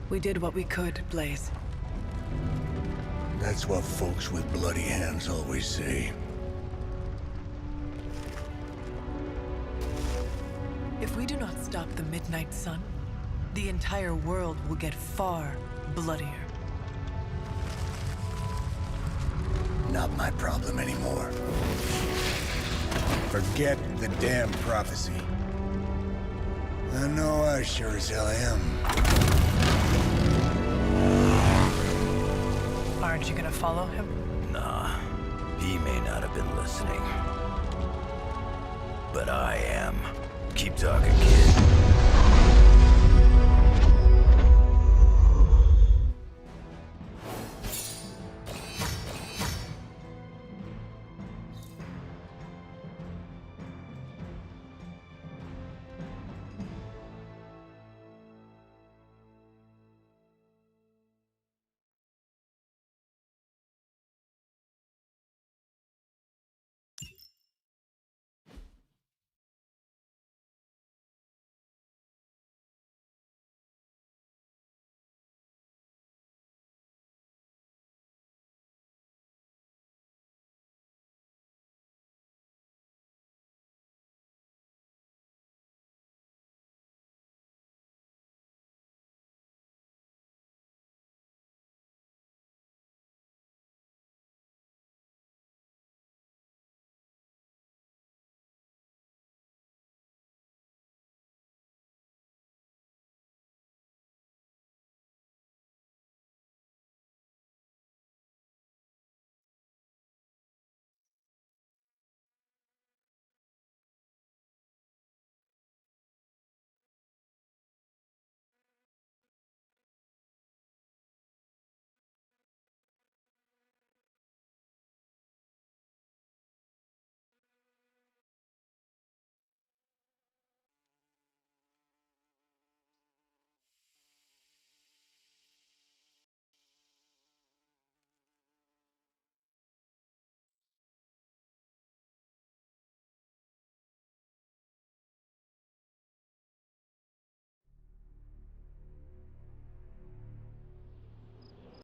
We did what we could, Blaze. That's what folks with bloody hands always say. If we do not stop the Midnight Sun, the entire world will get far bloodier. Not my problem anymore. Forget the damn prophecy. I know I sure as hell am. Aren't you gonna follow him? Nah, he may not have been listening. But I am. Keep talking, kid.